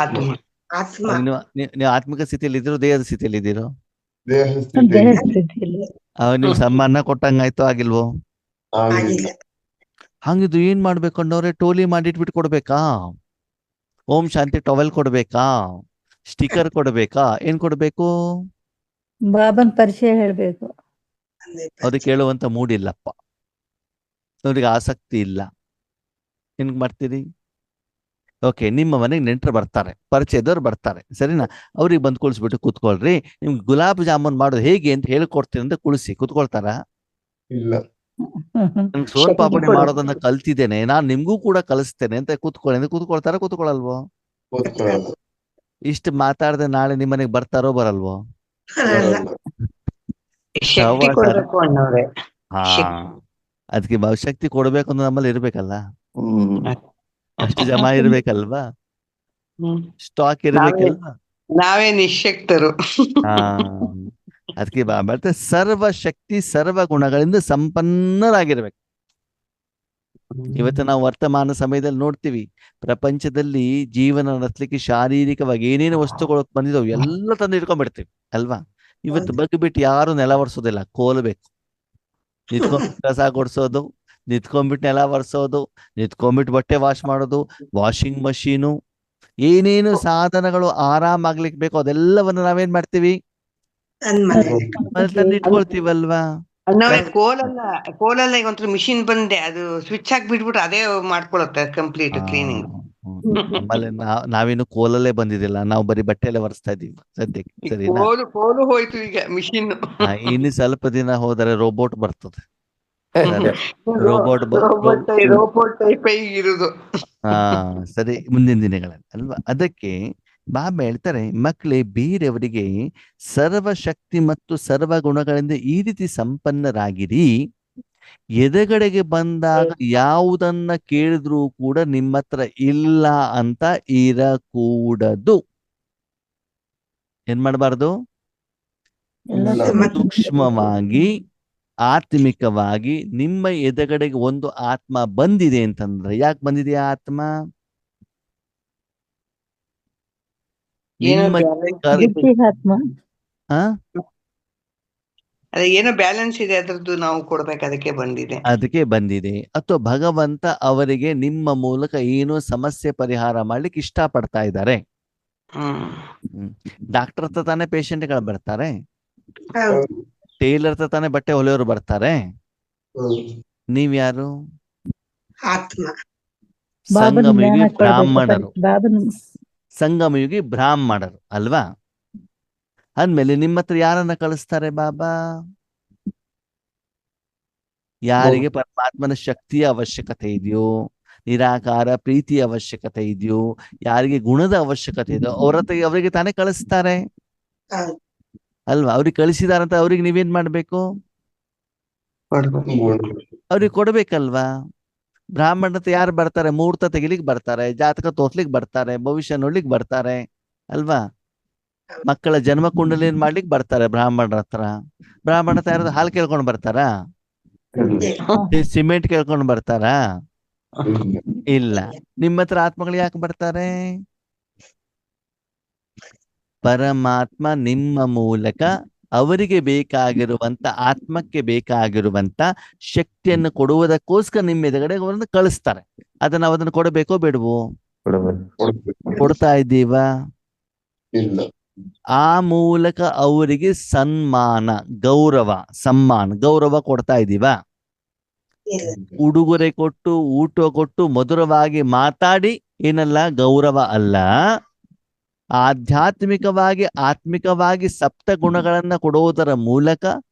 ಆತ್ಮ. ನೀವು ಆತ್ಮಿಕ ಸ್ಥಿತಿಯಲ್ಲಿ ಇದ್ದೀರೋ ದೇಹದ ಸ್ಥಿತಿಯಲ್ಲಿ ಇದ್ದೀರೋ? ದೇಹ ಸ್ಥಿತಿಯಲ್ಲಿ. ಅವಾಗ ನೀವು ಸಮ್ಮಾನ ಕೊಟ್ಟಂಗಾಯ್ತೋ ಆಗಿಲ್ವೋ? ಆಗಿಲ್ಲ. ಹಂಗಿದ್ದು ಏನ್ ಮಾಡ್ಬೇಕು ಅನ್ನೋರೆ? ಟೋಲಿ ಮಾಡಿಟ್ಬಿಟ್ಟು ಕೊಡ್ಬೇಕಾ? ಓಂ ಶಾಂತಿ ಟವೆಲ್ ಕೊಡ್ಬೇಕಾ? ಸ್ಟಿಕರ್ ಕೊಡ್ಬೇಕಾ? ಏನ್ ಕೊಡ್ಬೇಕು? ಬಾಬನ್ ಪರಿಚಯ ಹೇಳ್ಬೇಕು. ಅವ್ರಿಗೆ ಕೇಳುವಂತ ಮೂಡಿಲ್ಲಪ್ಪ, ಅವ್ರಿಗೆ ಆಸಕ್ತಿ ಇಲ್ಲ. ಏನ್ ಮಾಡ್ತೀರಿ? ಓಕೆ, ನಿಮ್ಮ ಮನೆಗೆ ನೆಂಟರು ಬರ್ತಾರೆ, ಪರಿಚಯದವ್ರು ಬರ್ತಾರೆ, ಸರಿನಾ? ಅವ್ರಿಗೆ ಬಂದು ಕುಳಿಸ್ಬಿಟ್ಟು ಕೂತ್ಕೊಳ್ರಿ, ನಿಮ್ಗೆ ಗುಲಾಬ್ ಜಾಮೂನ್ ಮಾಡೋದು ಹೇಗೆ ಅಂತ ಹೇಳ್ಕೊಡ್ತೀನಿ ಅಂತ ಕುಳಿಸಿ ಕೂತ್ಕೊಳ್ತಾರ? ಇಲ್ಲ. ನನ್ಗೆ ಸೋನ್ ಪಾಪಡಿ ಮಾಡೋದನ್ನ ಕಲ್ತಿದ್ದೇನೆ, ನಾನ್ ನಿಮ್ಗೂ ಕೂಡ ಕಲಿಸ್ತೇನೆ ಅಂತ ಕೂತ್ಕೊಳ್ಳಿ ಅಂದ್ರೆ ಕೂತ್ಕೊಳ್ತಾರ ಕೂತ್ಕೊಳಲ್ವೋ? ಕೂತ್ಕೊಳ್ಳಲ್ಲ. ಇಷ್ಟು ಮಾತಾಡದೆ ನಾಳೆ ನಿಮ್ಮನೆಗೆ ಬರ್ತಾರೋ ಬರಲ್ವೋ? ಬರಲ್ಲ. ಶಕ್ತಿ ಕೊಡ್ಬೇಕು ಅನ್ನೋರೆ. ಹಾ, ಅದಕ್ಕೆ ಶಕ್ತಿ ಕೊಡ್ಬೇಕು ಅನ್ನೋ ನಮ್ಮಲ್ಲಿ ಇರ್ಬೇಕಲ್ಲ. ಅಷ್ಟು ಜಮಾ ಇರ್ಬೇಕಲ್ವಾ, ಹ್ಮ್. ಸ್ಟಾಕ್ ಇರ್ಬೇಕಲ್ವಾ. ನಾವೇ ನಿಶ್ಶಕ್ತರು. ಹಾ, ಅದಕ್ಕೆ ಮತ್ತೆ ಸರ್ವ ಶಕ್ತಿ ಸರ್ವ ಗುಣಗಳಿಂದ ಸಂಪನ್ನರಾಗಿರ್ಬೇಕು. ಇವತ್ತು ನಾವು ವರ್ತಮಾನ ಸಮಯದಲ್ಲಿ ನೋಡ್ತೀವಿ, ಪ್ರಪಂಚದಲ್ಲಿ ಜೀವನ ನಡೆಸಲಿಕ್ಕೆ ಶಾರೀರಿಕವಾಗಿ ಏನೇನು ವಸ್ತುಗಳು ಬಂದಿದಾವೆ ಎಲ್ಲ ತಂದು ಇಟ್ಕೊಂಡ್ಬಿಡ್ತೀವಿ ಅಲ್ವಾ. ಇವತ್ತು ಬಗ್ಬಿಟ್ಟು ಯಾರು ನೆಲ ಒರೆಸೋದಿಲ್ಲ, ಕೋಲ್ಬೇಕು. ನಿಂತ್ಕೊಂಡ್ಬಿಟ್ಟು ಕಸ ಗುಡ್ಸೋದು, ನಿಂತ್ಕೊಂಡ್ಬಿಟ್ಟು ನೆಲ ಒರೆಸೋದು, ನಿಂತ್ಕೊಂಡ್ಬಿಟ್ಟು ಬಟ್ಟೆ ವಾಶ್ ಮಾಡೋದು, ವಾಷಿಂಗ್ ಮಷೀನು, ಏನೇನು ಸಾಧನಗಳು ಆರಾಮಾಗ್ಲಿಕ್ಕೆ ಬೇಕು ಅದೆಲ್ಲವನ್ನು ನಾವೇನ್ ಮಾಡ್ತೀವಿ, ತಂದು ಇಟ್ಕೊಳ್ತೀವಲ್ವಾ. ನಾವೇ ಕೋಲಲ್ಲ ಈಗ ಒಂಥರ ಮಿಷಿನ್ ಬಂದೆ, ಅದು ಸ್ವಿಚ್ ಹಾಕಿ ಬಿಟ್ಬಿಟ್ಟು ಅದೇ ಮಾಡ್ಕೊಳತ್ತೆ ಕಂಪ್ಲೀಟ್ ಕ್ಲೀನಿಂಗ್. ಆಮೇಲೆ ನಾವೇನು ಕೋಲಲ್ಲೇ ಬಂದಿದ್ದಿಲ್ಲ, ನಾವು ಬರೀ ಬಟ್ಟೆಲ್ಲ ಒರೆಸ್ತಾ ಇದೀವಿ ಸದ್ಯಕ್ಕೆ, ಸರಿನಾ. ಕೋಲು ಹೋಯ್ತು ಈಗ ಮಿಷಿನ್. ಇನ್ನು ಸ್ವಲ್ಪ ದಿನ ಹೋದರೆ ರೋಬೋಟ್ ಬರ್ತದೆ. ರೋಬೋಟ್ ಟೈಪ್ ಇರುದು. ಹಾ ಸರಿ, ಮುಂದಿನ ದಿನಗಳಲ್ಲಿ ಅಲ್ವಾ. ಅದಕ್ಕೆ ಬಾಬಾ ಹೇಳ್ತಾರೆ, ಮಕ್ಕಳೇ ಬೇರೆಯವರಿಗೆ ಸರ್ವಶಕ್ತಿ ಮತ್ತು ಸರ್ವ ಗುಣಗಳಿಂದ ಈ ರೀತಿ ಸಂಪನ್ನರಾಗಿರಿ. ಎದುರುಗಡೆಗೆ ಬಂದಾಗ ಯಾವುದನ್ನ ಕೇಳಿದ್ರೂ ಕೂಡ ನಿಮ್ಮ ಹತ್ರ ಇಲ್ಲ ಅಂತ ಇರಕೂಡದು. ಏನ್ ಮಾಡಬಾರ್ದು, ಸೂಕ್ಷ್ಮವಾಗಿ ಆತ್ಮಿಕವಾಗಿ ನಿಮ್ಮ ಎದುರುಗಡೆಗೆ ಒಂದು ಆತ್ಮ ಬಂದಿದೆ ಅಂತಂದ್ರೆ, ಯಾಕೆ ಬಂದಿದೆ ಆತ್ಮ? ನಿಮ್ಮ ಏನೋ ಬ್ಯಾಲೆನ್ಸ್ ಇದೆ ಅದ್ರದ್ದು, ನಾವು ಕೊಡ್ಬೇಕು, ಅದಕ್ಕೆ ಬಂದಿದೆ. ಅದಕ್ಕೆ ಬಂದಿದೆ. ಅಥವಾ ಭಗವಂತ ಅವರಿಗೆ ನಿಮ್ಮ ಮೂಲಕ ಏನೋ ಸಮಸ್ಯೆ ಪರಿಹಾರ ಮಾಡ್ಲಿಕ್ಕೆ ಇಷ್ಟ ಪಡ್ತಾ ಇದ್ದಾರೆ. ಡಾಕ್ಟರ್ ಹತ್ರ ತಾನೇ ಪೇಷಂಟ್ಗಳು ಬರ್ತಾರೆ, ಟೇಲರ್ ಹತ್ರ ತಾನೇ ಬಟ್ಟೆ ಹೊಲಿಯೋರು ಬರ್ತಾರೆ. ನೀವ್ಯಾರು? ಸಂಗಮಯುಗಿ ಬ್ರಾಹ್ಮಣರು, ಸಂಗಮಯುಗಿ ಬ್ರಾಹ್ಮಣರು ಅಲ್ವಾ. ಅಂದ್ಮೇಲೆ ನಿಮ್ಮ ಹತ್ರ ಯಾರನ್ನ ಕಳಿಸ್ತಾರೆ ಬಾಬಾ? ಯಾರಿಗೆ ಪರಮಾತ್ಮನ ಶಕ್ತಿಯ ಅವಶ್ಯಕತೆ ಇದೆಯೋ, ನಿರಾಕಾರ ಪ್ರೀತಿಯ ಅವಶ್ಯಕತೆ ಇದೆಯೋ, ಯಾರಿಗೆ ಗುಣದ ಅವಶ್ಯಕತೆ ಇದೆಯೋ ಅವರಿಗೆ ತಾನೇ ಕಳಿಸ್ತಾರೆ ಅಲ್ವಾ. ಅವ್ರಿಗೆ ಕಳಿಸಿದಾರಂತ ಅವ್ರಿಗೆ ನೀವೇನ್ ಮಾಡ್ಬೇಕು? ಅವ್ರಿಗೆ ಕೊಡ್ಬೇಕಲ್ವಾ. ಬ್ರಾಹ್ಮಣ ಹತ್ರ ಯಾರು ಬರ್ತಾರೆ? ಮುಹೂರ್ತ ತೆಗಿಲಿಕ್ ಬರ್ತಾರೆ, ಜಾತಕ ತೋರ್ಸ್ಲಿಕ್ ಬರ್ತಾರೆ, ಭವಿಷ್ಯ ನೋಡ್ಲಿಕ್ ಬರ್ತಾರೆ ಅಲ್ವಾ. ಮಕ್ಕಳ ಜನ್ಮ ಕುಂಡಲಿಯನ್ನು ಮಾಡ್ಲಿಕ್ಕೆ ಬರ್ತಾರೆ ಬ್ರಾಹ್ಮಣರ ಹತ್ರ. ಬ್ರಾಹ್ಮಣ ಹತ್ರ ಯಾರಾದ್ರೂ ಹಾಲು ಕೇಳ್ಕೊಂಡು ಬರ್ತಾರಾ? ಸಿಮೆಂಟ್ ಕೇಳ್ಕೊಂಡು ಬರ್ತಾರಾ? ಇಲ್ಲ. ನಿಮ್ಮ ಹತ್ರ ಆತ್ಮಗಳು ಯಾಕೆ ಬರ್ತಾರೆ? ಪರಮಾತ್ಮ ನಿಮ್ಮ ಮೂಲಕ ಅವರಿಗೆ ಬೇಕಾಗಿರುವಂತ, ಆತ್ಮಕ್ಕೆ ಬೇಕಾಗಿರುವಂತ ಶಕ್ತಿಯನ್ನು ಕೊಡುವುದಕ್ಕೋಸ್ಕರ ನಿಮ್ಮ ಎದುರುಗಡೆ ಅವರನ್ನು ಕಳಿಸ್ತಾರೆ. ಅದನ್ನ ಅದನ್ನು ಕೊಡಬೇಕೋ ಬೇಡವೋ? ಕೊಡ್ತಾ ಇದ್ದೀವಾ? ಆ ಮೂಲಕ ಅವರಿಗೆ ಸನ್ಮಾನ, ಗೌರವ ಕೊಡ್ತಾ ಇದ್ದೀವಾ? ಉಡುಗೊರೆ ಕೊಟ್ಟು, ಊಟ ಕೊಟ್ಟು, ಮಧುರವಾಗಿ ಮಾತಾಡಿ ಏನಲ್ಲ, ಗೌರವ ಅಲ್ಲ. ಆತ್ಮಿಕವಾಗಿ ಸಪ್ತ ಗುಣಗಳನ್ನ ಕೊಡುವುದರ ಮೂಲಕ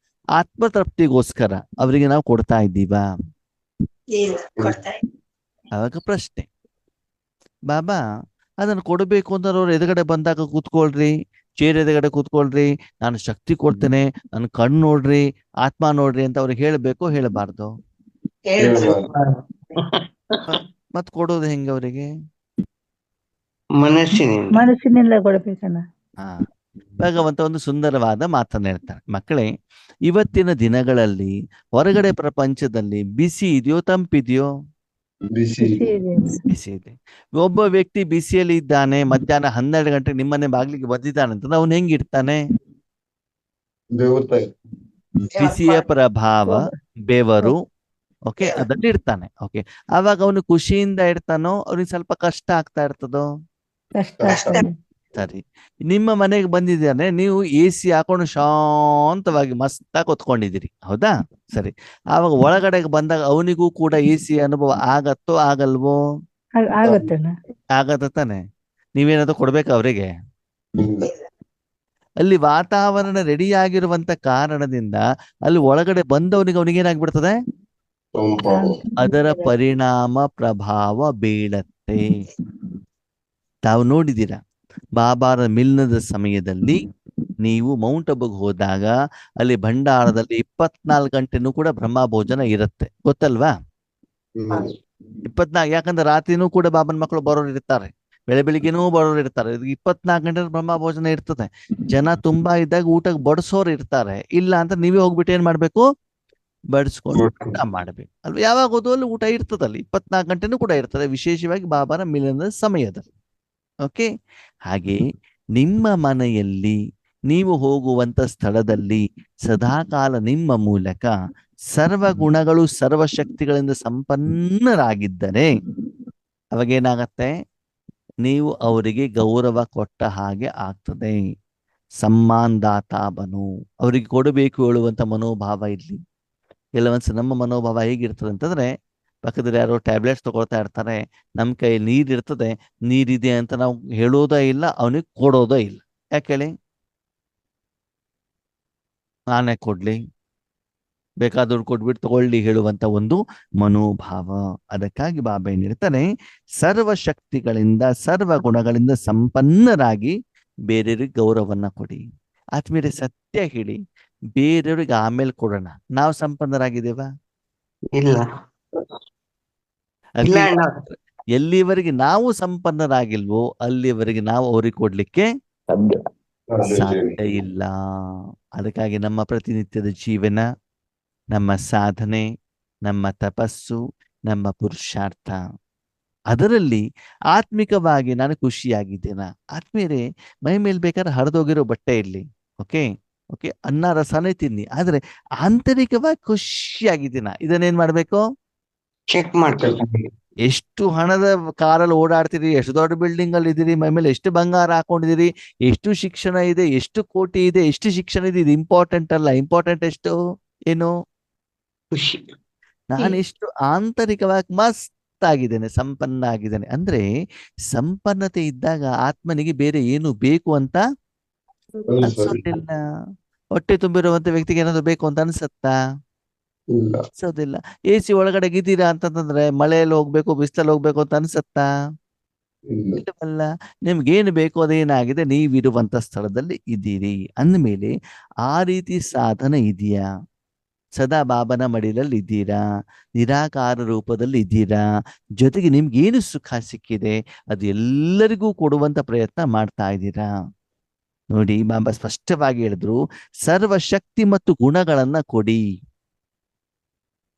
ಆತ್ಮತೃಪ್ತಿಗೋಸ್ಕರ ಅವರಿಗೆ ನಾವು ಕೊಡ್ತಾ ಇದ್ದೀವಾ? ಅವಾಗ ಪ್ರಶ್ನೆ, ಬಾಬಾ ಅದನ್ನು ಕೊಡಬೇಕು ಅಂತ ಅವ್ರು ಎದುರುಗಡೆ ಬಂದಾಗ ಕೂತ್ಕೊಳ್ರಿ, ಚೇರ್ ಎದುರುಗಡೆ ಕೂತ್ಕೊಳ್ರಿ, ನಾನು ಶಕ್ತಿ ಕೊಡ್ತೇನೆ, ನನ್ನ ಕಣ್ಣು ನೋಡ್ರಿ, ಆತ್ಮ ನೋಡ್ರಿ ಅಂತ ಅವ್ರಿಗೆ ಹೇಳಬೇಕು, ಹೇಳಬಾರ್ದು? ಮತ್ ಕೊಡೋದು ಹೆಂಗ ಅವರಿಗೆ? ಮನಸ್ಸಿನಿಂದ ಕೊಡ್ಬೇಕಣ್ಣ. ಭಗವಂತ ಒಂದು ಸುಂದರವಾದ ಮಾತನ್ನ ಹೇಳ್ತಾರೆ, ಮಕ್ಕಳೇ ಇವತ್ತಿನ ದಿನಗಳಲ್ಲಿ ಹೊರಗಡೆ ಪ್ರಪಂಚದಲ್ಲಿ ಬಿಸಿ ಇದೆಯೋ ತಂಪಿದೆಯೋ? ಬಿಸಿ ಇದೆ. ಒಬ್ಬ ವ್ಯಕ್ತಿ ಬಿಸಿಯಲ್ಲಿ ಇದ್ದಾನೆ, ಮಧ್ಯಾಹ್ನ 12 ಗಂಟೆಗೆ ನಿಮ್ಮನೆ ಬಾಗ್ಲಿಗೆ ಬಂದಿದ್ದಾನೆ ಅಂತ ಅವನು ಹೆಂಗಿರ್ತಾನೆ? ಬಿಸಿಯ ಪ್ರಭಾವ, ಬೆವರು, ಓಕೆ, ಅದಲ್ಲಿ ಇರ್ತಾನೆ. ಓಕೆ, ಅವಾಗ ಅವನು ಖುಷಿಯಿಂದ ಇರ್ತಾನೋ ಅವ್ನಿಗೆ ಸ್ವಲ್ಪ ಕಷ್ಟ ಆಗ್ತಾ ಇರ್ತದೋ? ಸರಿ, ನಿಮ್ಮ ಮನೆಗೆ ಬಂದಿದ್ದಾನೆ, ನೀವು AC ಹಾಕೊಂಡು ಶಾಂತವಾಗಿ ಮಸ್ತಾಗಿ ಹೊತ್ಕೊಂಡಿದ್ದೀರಿ, ಹೌದಾ? ಸರಿ, ಆವಾಗ ಒಳಗಡೆಗೆ ಬಂದಾಗ ಅವನಿಗೂ ಕೂಡ AC ಅನುಭವ ಆಗತ್ತೋ ಆಗಲ್ವೋ? ಆಗತ್ತ ತಾನೆ. ನೀವೇನಾದ್ರು ಕೊಡ್ಬೇಕು ಅವರಿಗೆ? ಅಲ್ಲಿ ವಾತಾವರಣ ರೆಡಿ ಆಗಿರುವಂತ ಕಾರಣದಿಂದ ಅಲ್ಲಿ ಒಳಗಡೆ ಬಂದವನಿಗೆ ಅವನಿಗೇನಾಗ್ಬಿಡ್ತದೆ? ಅದರ ಪರಿಣಾಮ ಪ್ರಭಾವ ಬೀಳತ್ತೆ. ತಾವು ನೋಡಿದ್ದೀರಾ, ಬಾಬಾರ ಮಿಲನದ ಸಮಯದಲ್ಲಿ ನೀವು ಮೌಂಟ್ ಅಬುಗೆ ಹೋದಾಗ ಅಲ್ಲಿ ಭಂಡಾರದಲ್ಲಿ 24 ಗಂಟೆನೂ ಕೂಡ ಬ್ರಹ್ಮ ಭೋಜನ ಇರುತ್ತೆ, ಗೊತ್ತಲ್ವಾ? 24, ಯಾಕಂದ್ರೆ ರಾತ್ರಿನೂ ಕೂಡ ಬಾಬನ ಮಕ್ಕಳು ಬರೋರು ಇರ್ತಾರೆ, ಬೆಳಿಗ್ಗೆನೂ ಬರೋರು ಇರ್ತಾರೆ. 24 ಗಂಟೆ ಬ್ರಹ್ಮ ಭೋಜನ ಇರ್ತದೆ. ಜನ ತುಂಬಾ ಇದ್ದಾಗ ಊಟಕ್ಕೆ ಬಡಿಸೋರು ಇರ್ತಾರೆ. ಇಲ್ಲ ಅಂತ ನೀವೇ ಹೋಗ್ಬಿಟ್ಟು ಏನ್ ಮಾಡ್ಬೇಕು, ಬಡಿಸ್ಕೊಂಡು ಊಟ ಮಾಡ್ಬೇಕು ಅಲ್ವಾ. ಯಾವಾಗ ಹೋದಲ್ಲಿ ಊಟ ಇರ್ತದಲ್ಲಿ, 24 ಗಂಟೆನೂ ಕೂಡ ಇರ್ತದೆ, ವಿಶೇಷವಾಗಿ ಬಾಬಾನ ಮಿಲನದ ಸಮಯದಲ್ಲಿ. ಓಕೆ. ಹಾಗೆ ನಿಮ್ಮ ಮನೆಯಲ್ಲಿ, ನೀವು ಹೋಗುವಂತ ಸ್ಥಳದಲ್ಲಿ ಸದಾಕಾಲ ನಿಮ್ಮ ಮೂಲಕ ಸರ್ವ ಗುಣಗಳು ಸರ್ವ ಶಕ್ತಿಗಳಿಂದ ಸಂಪನ್ನರಾಗಿದ್ದರೆ ಅವಾಗೇನಾಗತ್ತೆ, ನೀವು ಅವರಿಗೆ ಗೌರವ ಕೊಟ್ಟ ಹಾಗೆ ಆಗ್ತದೆ. ಸಮ್ಮಾನದಾತ ಬನು, ಅವರಿಗೆ ಕೊಡಬೇಕು ಹೇಳುವಂತ ಮನೋಭಾವ ಇರ್ಲಿ. ಕೆಲವೊಂದ್ಸ ನಮ್ಮ ಮನೋಭಾವ ಹೇಗಿರ್ತದೆ ಅಂತಂದ್ರೆ, ಪಕ್ಕದಲ್ಲಿ ಯಾರೋ ಟ್ಯಾಬ್ಲೆಟ್ಸ್ ತಗೊಳ್ತಾ ಇರ್ತಾರೆ, ನಮ್ಮ ಕೈಯಲ್ಲಿ ನೀರಿರ್ತದೆ, ನೀರಿದೆ ಅಂತ ನಾವು ಹೇಳೋದೇ ಇಲ್ಲ, ಅವನಿಗೆ ಕೊಡೋದೇ ಇಲ್ಲ. ಯಾಕೆ ಹೇಳಿ, ನಾನೇ ಕೊಡ್ಲಿ, ಬೇಕಾದ ದುಡ್ಡು ಕೊಟ್ಬಿಟ್ಟು ತಗೊಳ್ಳಿ ಹೇಳುವಂತ ಒಂದು ಮನೋಭಾವ. ಅದಕ್ಕಾಗಿ ಬಾಬಾ ಏನ್ ಹೇಳ್ತಾನೆ, ಸರ್ವ ಶಕ್ತಿಗಳಿಂದ ಸರ್ವ ಗುಣಗಳಿಂದ ಸಂಪನ್ನರಾಗಿ ಬೇರೆಯವ್ರಿಗೆ ಗೌರವನ್ನ ಕೊಡಿ. ಆದ್ಮೇಲೆ ಸತ್ಯ ಹೇಳಿ, ಬೇರೆಯವ್ರಿಗೆ ಆಮೇಲೆ ಕೊಡೋಣ. ನಾವು ಸಂಪನ್ನರಾಗಿದ್ದೇವ? ಇಲ್ಲ ಇಲ್ಲ ಅಣ್ಣ. ಎಲ್ಲಿವರೆಗೆ ನಾವು ಸಂಪನ್ನರಾಗಿಲ್ವೋ ಅಲ್ಲಿವರೆಗೆ ನಾವು ಅವ್ರಿಗೆ ಕೊಡ್ಲಿಕ್ಕೆ ಸಾಧ್ಯ ಇಲ್ಲ. ಅದಕ್ಕಾಗಿ ನಮ್ಮ ಪ್ರತಿನಿತ್ಯದ ಜೀವನ, ನಮ್ಮ ಸಾಧನೆ, ನಮ್ಮ ತಪಸ್ಸು, ನಮ್ಮ ಪುರುಷಾರ್ಥ, ಅದರಲ್ಲಿ ಆತ್ಮಿಕವಾಗಿ ನಾನು ಖುಷಿಯಾಗಿದ್ದೇನ. ಆದ್ಮೇಲೆ ಮೈ ಮೇಲೆ ಬೇಕಾದ್ರೆ ಹರಿದೋಗಿರೋ ಬಟ್ಟೆ ಇರ್ಲಿ, ಓಕೆ ಓಕೆ, ಅನ್ನ ರಸನೇ ತಿನ್ನಿ, ಆದ್ರೆ ಆಂತರಿಕವಾಗಿ ಖುಷಿಯಾಗಿದ್ದೀನ, ಇದನ್ನೇನ್ ಮಾಡ್ಬೇಕು, ಚೆಕ್ ಮಾಡ್ಬೇಕು. ಎಷ್ಟು ಹಣದ ಕಾರಲ್ಲಿ ಓಡಾಡ್ತೀರಿ, ಎಷ್ಟು ದೊಡ್ಡ ಬಿಲ್ಡಿಂಗ್ ಅಲ್ಲಿ ಇದ್ದೀರಿ, ಮೈ ಮೇಲೆ ಎಷ್ಟು ಬಂಗಾರ ಹಾಕೊಂಡಿದ್ದೀರಿ, ಎಷ್ಟು ಶಿಕ್ಷಣ ಇದೆ, ಎಷ್ಟು ಕೋಟಿ ಇದೆ, ಎಷ್ಟು ಶಿಕ್ಷಣ ಇದೆ, ಇದು ಇಂಪಾರ್ಟೆಂಟ್ ಅಲ್ಲ. ಇಂಪಾರ್ಟೆಂಟ್ ಎಷ್ಟು, ಏನು, ಖುಷಿ. ನಾನು ಎಷ್ಟು ಆಂತರಿಕವಾಗಿ ಮಸ್ತ್ ಆಗಿದ್ದೇನೆ, ಸಂಪನ್ನ ಆಗಿದ್ದೇನೆ. ಅಂದ್ರೆ ಸಂಪನ್ನತೆ ಇದ್ದಾಗ ಆತ್ಮನಿಗೆ ಬೇರೆ ಏನು ಬೇಕು ಅಂತ ಅನ್ಸೋದಿಲ್ಲ. ಹೊಟ್ಟೆ ತುಂಬಿರುವಂತ ವ್ಯಕ್ತಿಗೆ ಏನಾದ್ರು ಬೇಕು ಅಂತ ಅನ್ಸತ್ತಾ? ಅನ್ಸೋದಿಲ್ಲ. AC ಒಳಗಡೆ ಗಿದ್ದೀರಾ ಅಂತಂದ್ರೆ ಮಳೆಯಲ್ಲಿ ಹೋಗ್ಬೇಕು, ಬಿಸಿಲಲ್ಲಿ ಹೋಗ್ಬೇಕು ಅಂತ ಅನ್ಸತ್ತಾ? ಇಲ್ಲವಲ್ಲ. ನಿಮ್ಗೇನು ಬೇಕು ಅದೇನಾಗಿದೆ, ನೀವಿರುವಂತ ಸ್ಥಳದಲ್ಲಿ ಇದ್ದೀರಿ ಅಂದ್ಮೇಲೆ ಆ ರೀತಿ ಸಾಧನೆ ಇದೆಯಾ? ಸದಾ ಬಾಬನ ಮಡಿಲಲ್ಲಿ ಇದ್ದೀರಾ, ನಿರಾಕಾರ ರೂಪದಲ್ಲಿ ಇದ್ದೀರಾ, ಜೊತೆಗೆ ನಿಮ್ಗೇನು ಸುಖ ಸಿಕ್ಕಿದೆ ಅದು ಎಲ್ಲರಿಗೂ ಕೊಡುವಂತ ಪ್ರಯತ್ನ ಮಾಡ್ತಾ ಇದ್ದೀರಾ? ನೋಡಿ, ಬಾಬಾ ಸ್ಪಷ್ಟವಾಗಿ ಹೇಳಿದ್ರು, ಸರ್ವಶಕ್ತಿ ಮತ್ತು ಗುಣಗಳನ್ನ ಕೊಡಿ.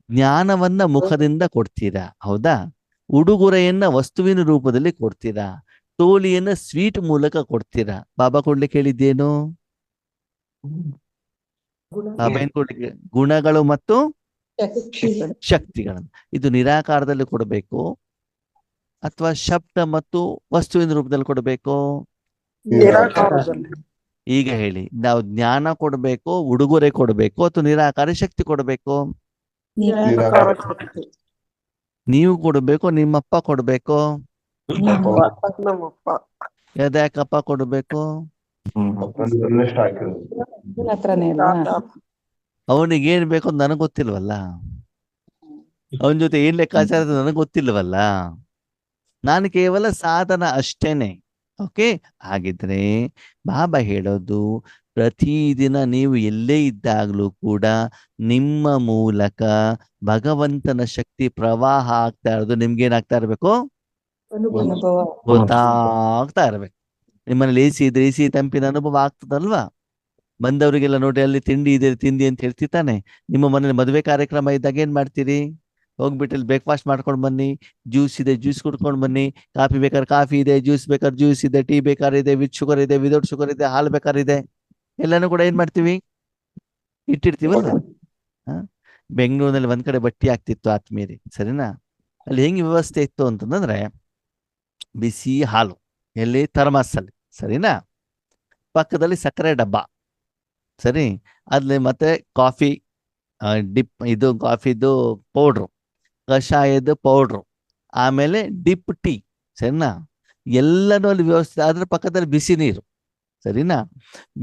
ಜ್ಞಾನವನ್ನ ಮುಖದಿಂದ ಕೊಡ್ತೀರಾ, ಹೌದಾ? ಉಡುಗೊರೆಯನ್ನ ವಸ್ತುವಿನ ರೂಪದಲ್ಲಿ ಕೊಡ್ತೀರಾ, ಟೋಲಿಯನ್ನ ಸ್ವೀಟ್ ಮೂಲಕ ಕೊಡ್ತೀರಾ. ಬಾಬಾ ಕೊಡ್ಲಿಕ್ಕೆ ಹೇಳಿದ್ದೇನು? ಬಾಬಾ ಏನ್ ಕೊಡ್ಲಿಕ್ಕೆ? ಗುಣಗಳು ಮತ್ತು ಶಕ್ತಿಗಳನ್ನು. ಇದು ನಿರಾಕಾರದಲ್ಲಿ ಕೊಡಬೇಕು ಅಥವಾ ಶಬ್ದ ಮತ್ತು ವಸ್ತುವಿನ ರೂಪದಲ್ಲಿ ಕೊಡಬೇಕು? ಈಗ ಹೇಳಿ, ನಾವು ಜ್ಞಾನ ಕೊಡಬೇಕು, ಉಡುಗೊರೆ ಕೊಡಬೇಕು, ಅಥವಾ ನಿರಾಕಾರ ಶಕ್ತಿ ಕೊಡಬೇಕು? ನೀವು ಕೊಡಬೇಕು, ನಿಮ್ಮಪ್ಪ ಕೊಡ್ಬೇಕು? ಯಾಕಪ್ಪ ಕೊಡ್ಬೇಕು? ಅವನಿಗೆ ಏನ್ ಬೇಕು ಅಂತ ನನಗ್ ಗೊತ್ತಿಲ್ವಲ್ಲ, ಅವನ ಜೊತೆ ಏನ್ ಲೆಕ್ಕಾಚಾರ ನನಗ್ ಗೊತ್ತಿಲ್ವಲ್ಲ. ನಾನು ಕೇವಲ ಸಾಧನ ಅಷ್ಟೇನೆ. ಓಕೆ. ಹಾಗಿದ್ರೆ ಬಾಬಾ ಹೇಳೋದು, ಪ್ರತಿದಿನ ನೀವು ಎಲ್ಲೇ ಇದ್ದಾಗ್ಲೂ ಕೂಡ ನಿಮ್ಮ ಮೂಲಕ ಭಗವಂತನ ಶಕ್ತಿ ಪ್ರವಾಹ ಆಗ್ತಾ ಇರೋದು ನಿಮ್ಗೇನಾಗ್ತಾ ಇರ್ಬೇಕು, ಗೊತ್ತಾಗ್ತಾ ಇರ್ಬೇಕು. ನಿಮ್ಮನೇಲಿ AC ಇದ್ರೆ AC ತಂಪಿನ ಅನುಭವ ಆಗ್ತದಲ್ವಾ? ಬಂದವರಿಗೆಲ್ಲ ನೋಡಿ, ಅಲ್ಲಿ ತಿಂಡಿ ಇದೆ ತಿಂಡಿ ಅಂತ ಹೇಳ್ತಿರ್ತಾನೆ. ನಿಮ್ಮ ಮನೇಲಿ ಮದುವೆ ಕಾರ್ಯಕ್ರಮ ಇದ್ದಾಗ ಏನ್ ಮಾಡ್ತೀರಿ, ಹೋಗ್ಬಿಟ್ಟು ಇಲ್ಲಿ ಬ್ರೇಕ್ಫಾಸ್ಟ್ ಮಾಡ್ಕೊಂಡು ಬನ್ನಿ, ಜ್ಯೂಸ್ ಇದೆ ಜ್ಯೂಸ್ ಕುಡ್ಕೊಂಡು ಬನ್ನಿ, ಕಾಫಿ ಬೇಕಾದ್ರೆ ಕಾಫಿ ಇದೆ, ಜ್ಯೂಸ್ ಬೇಕಾದ್ರೆ ಜ್ಯೂಸ್ ಇದೆ, ಟೀ ಬೇಕಾದ್ರೆ ಇದೆ, ವಿತ್ ಶುಗರ್ ಇದೆ, ವಿದೌಟ್ ಶುಗರ್ ಇದೆ, ಹಾಲು ಬೇಕಾದ್ರೆ ಇದೆ, ಎಲ್ಲಾನು ಕೂಡ ಏನ್ ಮಾಡ್ತೀವಿ, ಇಟ್ಟಿರ್ತೀವಲ್ವ. ಬೆಂಗಳೂರಿನಲ್ಲಿ ಒಂದ್ ಕಡೆ ಬಟ್ಟಿ ಆಗ್ತಿತ್ತು ಆತ್ಮೀಯರಿ, ಸರಿನಾ? ಅಲ್ಲಿ ಹೆಂಗ್ ವ್ಯವಸ್ಥೆ ಇತ್ತು ಅಂತಂದ್ರೆ, ಬಿಸಿ ಹಾಲು ಎಲ್ಲಿ, ಥರ್ಮಾಸಲ್ಲಿ, ಸರಿನಾ? ಪಕ್ಕದಲ್ಲಿ ಸಕ್ಕರೆ ಡಬ್ಬ, ಸರಿ, ಅಲ್ಲಿ ಮತ್ತೆ ಕಾಫಿ ಡಿಪ್, ಇದು ಕಾಫಿದು ಪೌಡ್ರು, ಕಷಾಯದ ಪೌಡ್ರು, ಆಮೇಲೆ ಡಿಪ್ ಟೀ, ಸರಿನಾ? ಎಲ್ಲನೂ ಅಲ್ಲಿ ವ್ಯವಸ್ಥೆ. ಅದ್ರ ಪಕ್ಕದಲ್ಲಿ ಬಿಸಿ ನೀರು, ಸರಿನಾ?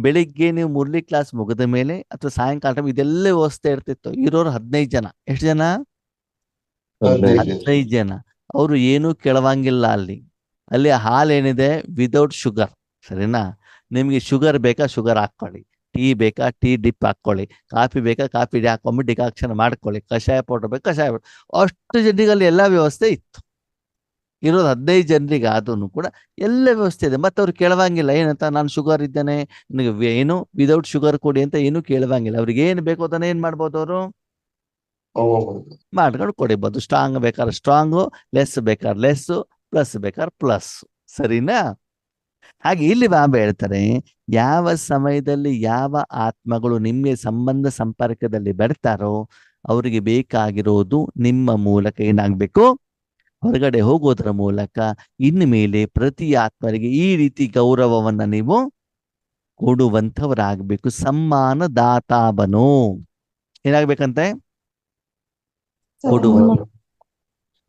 ಬೆಳಿಗ್ಗೆ ನೀವು ಮುರಳಿ ಕ್ಲಾಸ್ ಮುಗಿದ ಮೇಲೆ ಅಥವಾ ಸಾಯಂಕಾಲ ಇದೆಲ್ಲ ವ್ಯವಸ್ಥೆ ಇರ್ತಿತ್ತು. ಇರೋರು 15 ಜನ. ಎಷ್ಟು ಜನ? 15 ಜನ. ಅವರು ಏನೂ ಕೆಳವಂಗಿಲ್ಲ ಅಲ್ಲಿ. ಅಲ್ಲಿ ಹಾಲು ಏನಿದೆ ವಿದೌಟ್ ಶುಗರ್, ಸರಿನಾ? ನಿಮ್ಗೆ ಶುಗರ್ ಬೇಕಾ, ಶುಗರ್ ಹಾಕೊಳ್ಳಿ. ಟೀ ಬೇಕಾ ಟೀ ಡಿಪ್ ಹಾಕ್ಕೊಳ್ಳಿ, ಕಾಫಿ ಬೇಕಾ ಕಾಫಿ ಹಾಕೊಂಬಿಟ್ಟು ಡಿಕಾಕ್ಷನ್ ಮಾಡ್ಕೊಳ್ಳಿ, ಕಷಾಯ ಪೌಡರ್ ಬೇಕಾ ಕಷಾಯ powder. ಅಷ್ಟು ಜನರಿಗಲ್ಲಿ ಎಲ್ಲ ವ್ಯವಸ್ಥೆ ಇತ್ತು. ಇರೋದು 15 ಜನರಿಗೆ ಆದ್ರೂ ಕೂಡ ಎಲ್ಲ ವ್ಯವಸ್ಥೆ ಇದೆ. ಮತ್ತೆ ಅವ್ರು ಕೇಳುವಂಗಿಲ್ಲ ಏನಂತ, ನಾನು ಶುಗರ್ ಇದ್ದೇನೆ ನನಗೆ ಏನು ವಿದೌಟ್ ಶುಗರ್ ಕೊಡಿ ಅಂತ ಏನು ಕೇಳುವಂಗಿಲ್ಲ. ಅವ್ರಿಗೆ ಏನು ಬೇಕು ಅದನ್ನ ಏನ್ ಮಾಡ್ಬೋದು ಅವರು ಹೋಗ್ಬೋದು. ಮಾಡ್ಕೊಂಡು ಕೊಡಿಬೋದು. ಸ್ಟ್ರಾಂಗ್ ಬೇಕಾದ್ರೆ ಸ್ಟ್ರಾಂಗು, ಲೆಸ್ ಬೇಕಾದ್ರೆ ಲೆಸ್, ಪ್ಲಸ್ ಬೇಕಾದ್ರೆ ಪ್ಲಸ್. ಸರಿನಾ? ಹಾಗೆ ಇಲ್ಲಿ ಬಾಬಾ ಹೇಳ್ತಾರೆ, ಯಾವ ಸಮಯದಲ್ಲಿ ಯಾವ ಆತ್ಮಗಳು ನಿಮಗೆ ಸಂಬಂಧ ಸಂಪರ್ಕದಲ್ಲಿ ಬರ್ತಾರೋ ಅವರಿಗೆ ಬೇಕಾಗಿರೋದು ನಿಮ್ಮ ಮೂಲಕ ಏನಾಗ್ಬೇಕು, ಹೊರಗಡೆ ಹೋಗೋದ್ರ ಮೂಲಕ ಇನ್ನು ಮೇಲೆ ಪ್ರತಿ ಆತ್ಮರಿಗೆ ಈ ರೀತಿ ಗೌರವವನ್ನ ನೀವು ಕೊಡುವಂಥವರಾಗಬೇಕು. ಸಮ್ಮಾನ ದಾತಾಬನು ಏನಾಗ್ಬೇಕಂತೆ, ಕೊಡುವ.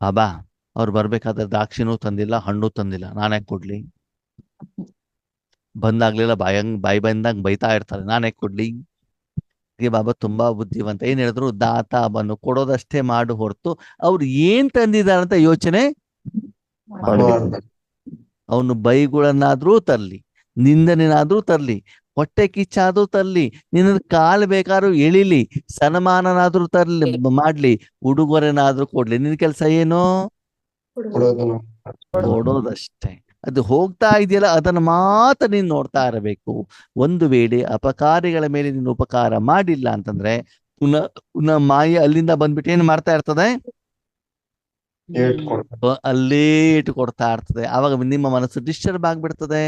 ಬಾಬಾ ಅವ್ರು ಬರ್ಬೇಕಾದ್ರೆ ದ್ರಾಕ್ಷಿನೂ ತಂದಿಲ್ಲ, ಹಣ್ಣು ತಂದಿಲ್ಲ, ನಾನೇ ಕೊಡ್ಲಿ? ಬಂದಾಗ್ಲಿಲ್ಲ ಬಾಯಿ ಬಂದಾಗ ಬೈತಾ ಇರ್ತಾರೆ, ನಾನೇ ಕೊಡ್ಲಿ? ಬಾಬಾ ತುಂಬಾ ಬುದ್ಧಿವಂತ. ಏನ್ ಹೇಳಿದ್ರು, ದಾತಾಬನು ಕೊಡೋದಷ್ಟೇ ಮಾಡು ಹೊರತು ಅವ್ರು ಏನ್ ತಂದಿದಾರಂತ ಯೋಚನೆ ಮಾಡ್ಬೇಕು. ಅವನು ಬೈಗಳನ್ನಾದ್ರೂ ತರ್ಲಿ, ನಿಂದನೇನಾದ್ರೂ ತರ್ಲಿ, ಹೊಟ್ಟೆ ಕಿಚ್ಚಾದ್ರೂ ತರ್ಲಿ, ನಿನ್ನ ಕಾಲು ಬೇಕಾದ್ರೂ ಎಳಿಲಿ, ಸನ್ಮಾನನಾದ್ರೂ ತರ್ಲಿ ಮಾಡ್ಲಿ, ಉಡುಗೊರೆನಾದ್ರೂ ಕೊಡ್ಲಿ, ನಿನ್ ಕೆಲಸ ಏನು ಕೊಡೋದಷ್ಟೇ. ಅದು ಹೋಗ್ತಾ ಇದೆಯಲ್ಲ ಅದನ್ನ ಮಾತ್ರ ನೀನ್ ನೋಡ್ತಾ ಇರಬೇಕು. ಒಂದು ವೇಳೆ ಅಪಕಾರಿಗಳ ಮೇಲೆ ನೀನು ಉಪಕಾರ ಮಾಡಿಲ್ಲ ಅಂತಂದ್ರೆ ಪುನಃ ಮಾಯ ಅಲ್ಲಿಂದ ಬಂದ್ಬಿಟ್ಟು ಏನ್ ಮಾಡ್ತಾ ಇರ್ತದೆ, ಅಲ್ಲೇ ಇಟ್ಟುಕೊಡ್ತಾ ಇರ್ತದೆ. ಆವಾಗ ನಿಮ್ಮ ಮನಸ್ಸು ಡಿಸ್ಟರ್ಬ್ ಆಗ್ಬಿಡ್ತದೆ.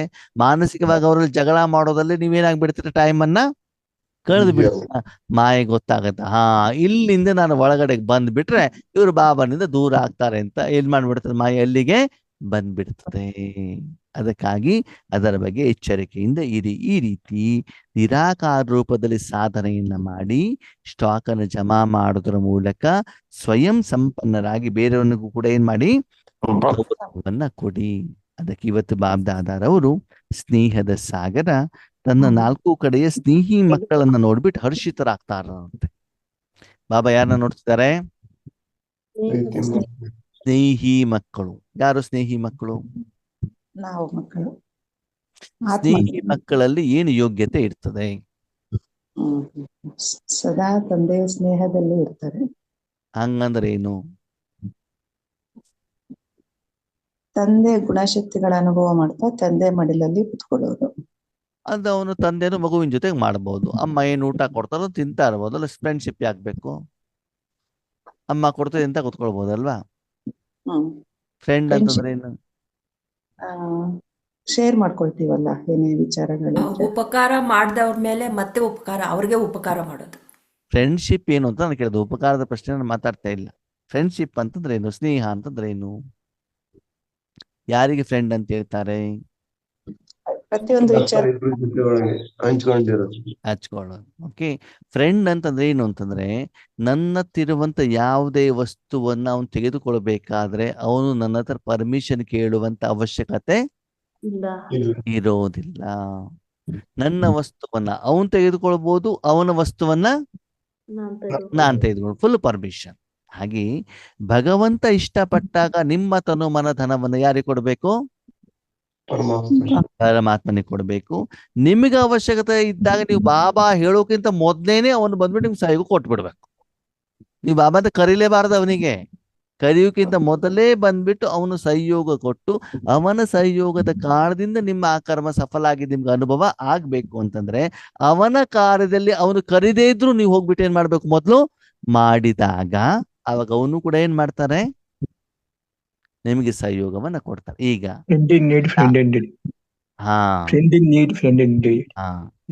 ಮಾನಸಿಕವಾಗಿ ಅವರಲ್ಲಿ ಜಗಳ ಮಾಡೋದಲ್ಲಿ ನೀವೇನಾಗ್ಬಿಡ್ತೀರ, ಟೈಮ್ ಅನ್ನ ಕಳೆದು ಬಿಡ್ತೀರ. ಮಾಯ ಗೊತ್ತಾಗತ್ತ, ಹಾ ಇಲ್ಲಿಂದ ನಾನು ಒಳಗಡೆ ಬಂದ್ಬಿಟ್ರೆ ಇವ್ರು ಬಾಬನಿಂದ ದೂರ ಆಗ್ತಾರೆ ಅಂತ ಏನ್ ಮಾಡ್ಬಿಡ್ತದೆ, ಮಾಯ ಅಲ್ಲಿಗೆ ಬಂದ್ಬಿಡ್ತದೆ. ಅದಕ್ಕಾಗಿ ಅದರ ಬಗ್ಗೆ ಎಚ್ಚರಿಕೆಯಿಂದ ಇರಿ. ಈ ರೀತಿ ನಿರಾಕಾರ ರೂಪದಲ್ಲಿ ಸಾಧನೆಯನ್ನ ಮಾಡಿ ಸ್ಟಾಕ್ ಅನ್ನು ಜಮಾ ಮಾಡೋದ್ರ ಮೂಲಕ ಸ್ವಯಂ ಸಂಪನ್ನರಾಗಿ ಬೇರೆಯವನಿಗೂ ಕೂಡ ಏನ್ ಮಾಡಿ ಗೌರವವನ್ನ ಕೊಡಿ. ಅದಕ್ಕೆ ಇವತ್ತು ಬಾಬ್ದಾದಾರವರು ಸ್ನೇಹದ ಸಾಗರ ತನ್ನ 4 ಕಡೆಯ ಸ್ನೇಹಿ ಮಕ್ಕಳನ್ನ ನೋಡ್ಬಿಟ್ಟು ಹರ್ಷಿತರಾಗ್ತಾರಂತೆ. ಬಾಬಾ ಯಾರನ್ನ ನೋಡ್ತಿದ್ದಾರೆ, ಸ್ನೇಹಿ ಮಕ್ಕಳು. ಯಾರು ಸ್ನೇಹಿ ಮಕ್ಕಳು? ನಾವು ಮಕ್ಕಳು. ಸ್ನೇಹಿ ಮಕ್ಕಳಲ್ಲಿ ಏನು ಯೋಗ್ಯತೆ ಇರ್ತದೆ? ಸದಾ ತಂದೆಯ ಸ್ನೇಹದಲ್ಲಿ ಇರ್ತಾರೆ. ಹಂಗಂದ್ರೆ ಏನು? ತಂದೆ ಗುಣಶಕ್ತಿಗಳ ಅನುಭವ ಮಾಡ್ತಾ ತಂದೆ ಮಡಿಲಲ್ಲಿ ಕುತ್ಕೊಳ್ಳೋದು. ಅದು ಅವನು ತಂದೆನು ಮಗುವಿನ ಜೊತೆಗೆ ಮಾಡ್ಬೋದು. ಅಮ್ಮ ಏನು ಊಟ ಕೊಡ್ತಾರೋ ತಿಂತಾ ಇರ್ಬೋದು. ಅಲ್ಲ ಫ್ರೆಂಡ್ಶಿಪ್ ಆಗ್ಬೇಕು. ಅಮ್ಮ ಕೊಡ್ತದೆ ಅಂತ ಕುತ್ಕೊಳ್ಬೋದಲ್ವಾ? ಫ್ರೆಂಡ್ ಅಂತಂದ್ರೆ ಏನು? ಶೇರ್ ಮಾಡ್ಕೊಳ್ತೀವಲ್ಲ ಏನೇ ವಿಚಾರಗಳು. ಉಪಕಾರ ಮಾಡಿದವ್ರ ಮೇಲೆ ಮತ್ತೆ ಉಪಕಾರ ಅವ್ರಿಗೆ ಉಪಕಾರ ಮಾಡೋದು. ಫ್ರೆಂಡ್ಶಿಪ್ ಏನು ಅಂತ ನಾನು ಕೇಳಿದೆ. ಉಪಕಾರದ ಪ್ರಶ್ನೆ ನಾನು ಮಾತಾಡ್ತಾ ಇಲ್ಲ. ಫ್ರೆಂಡ್ಶಿಪ್ ಅಂತಂದ್ರೆ ಏನು, ಸ್ನೇಹ ಅಂತಂದ್ರೆ ಏನು, ಯಾರಿಗೆ ಫ್ರೆಂಡ್ ಅಂತ ಹೇಳ್ತಾರೆ? ಪ್ರತಿಯೊಂದು ವಿಚಾರ ಹಚ್ಕೊಳ್ಳೋದು. ಓಕೆ, ಫ್ರೆಂಡ್ ಅಂತಂದ್ರೆ ಏನು ಅಂತಂದ್ರೆ ನನ್ನತ್ತಿರುವಂತ ಯಾವುದೇ ವಸ್ತುವನ್ನ ಅವನು ತೆಗೆದುಕೊಳ್ಬೇಕಾದ್ರೆ ಅವನು ನನ್ನ ಹತ್ರ ಪರ್ಮಿಷನ್ ಕೇಳುವಂತ ಅವಶ್ಯಕತೆ ಇರೋದಿಲ್ಲ. ನನ್ನ ವಸ್ತುವನ್ನ ಅವನು ತೆಗೆದುಕೊಳ್ಬಹುದು, ಅವನ ವಸ್ತುವನ್ನ ನಾನ್ ತೆಗೆದುಕೊಂಡು ಫುಲ್ ಪರ್ಮಿಷನ್. ಹಾಗೆ ಭಗವಂತ ಇಷ್ಟಪಟ್ಟಾಗ ನಿಮ್ಮ ತನು ಮನ ಧನವನ್ನು ಯಾರಿಗೆ ಕೊಡ್ಬೇಕು? ಪರಮಾತ್ಮನಿಗೆ ಕೊಡ್ಬೇಕು. ನಿಮಗೆ ಅವಶ್ಯಕತೆ ಇದ್ದಾಗ ನೀವು ಬಾಬಾ ಹೇಳೋಕ್ಕಿಂತ ಮೊದ್ಲೇನೆ ಅವನು ಬಂದ್ಬಿಟ್ಟು ನಿಮ್ಗೆ ಸಹಯೋಗ ಕೊಟ್ಬಿಡ್ಬೇಕು. ನೀವು ಬಾಬಾ ಅಂತ ಕರೀಲೇಬಾರ್ದು, ಅವನಿಗೆ ಕರೆಯೋಕ್ಕಿಂತ ಮೊದಲೇ ಬಂದ್ಬಿಟ್ಟು ಅವನು ಸಹಯೋಗ ಕೊಟ್ಟು ಅವನ ಸಹಯೋಗದ ಕಾರಣದಿಂದ ನಿಮ್ಮ ಆ ಕರ್ಮ ಸಫಲ ಆಗಿ ನಿಮ್ಗೆ ಅನುಭವ ಆಗ್ಬೇಕು ಅಂತಂದ್ರೆ ಅವನ ಕಾರ್ಯದಲ್ಲಿ ಅವನು ಕರೀದೇ ಇದ್ರು ನೀವು ಹೋಗ್ಬಿಟ್ಟು ಏನ್ ಮಾಡ್ಬೇಕು, ಮೊದಲು ಮಾಡಿದಾಗ ಅವಾಗ ಅವನು ಕೂಡ ಏನ್ ಮಾಡ್ತಾರೆ, ನಿಮಗೆ ಸಹಯೋಗವನ್ನ ಕೊಡ್ತಾರೆ. ಈಗ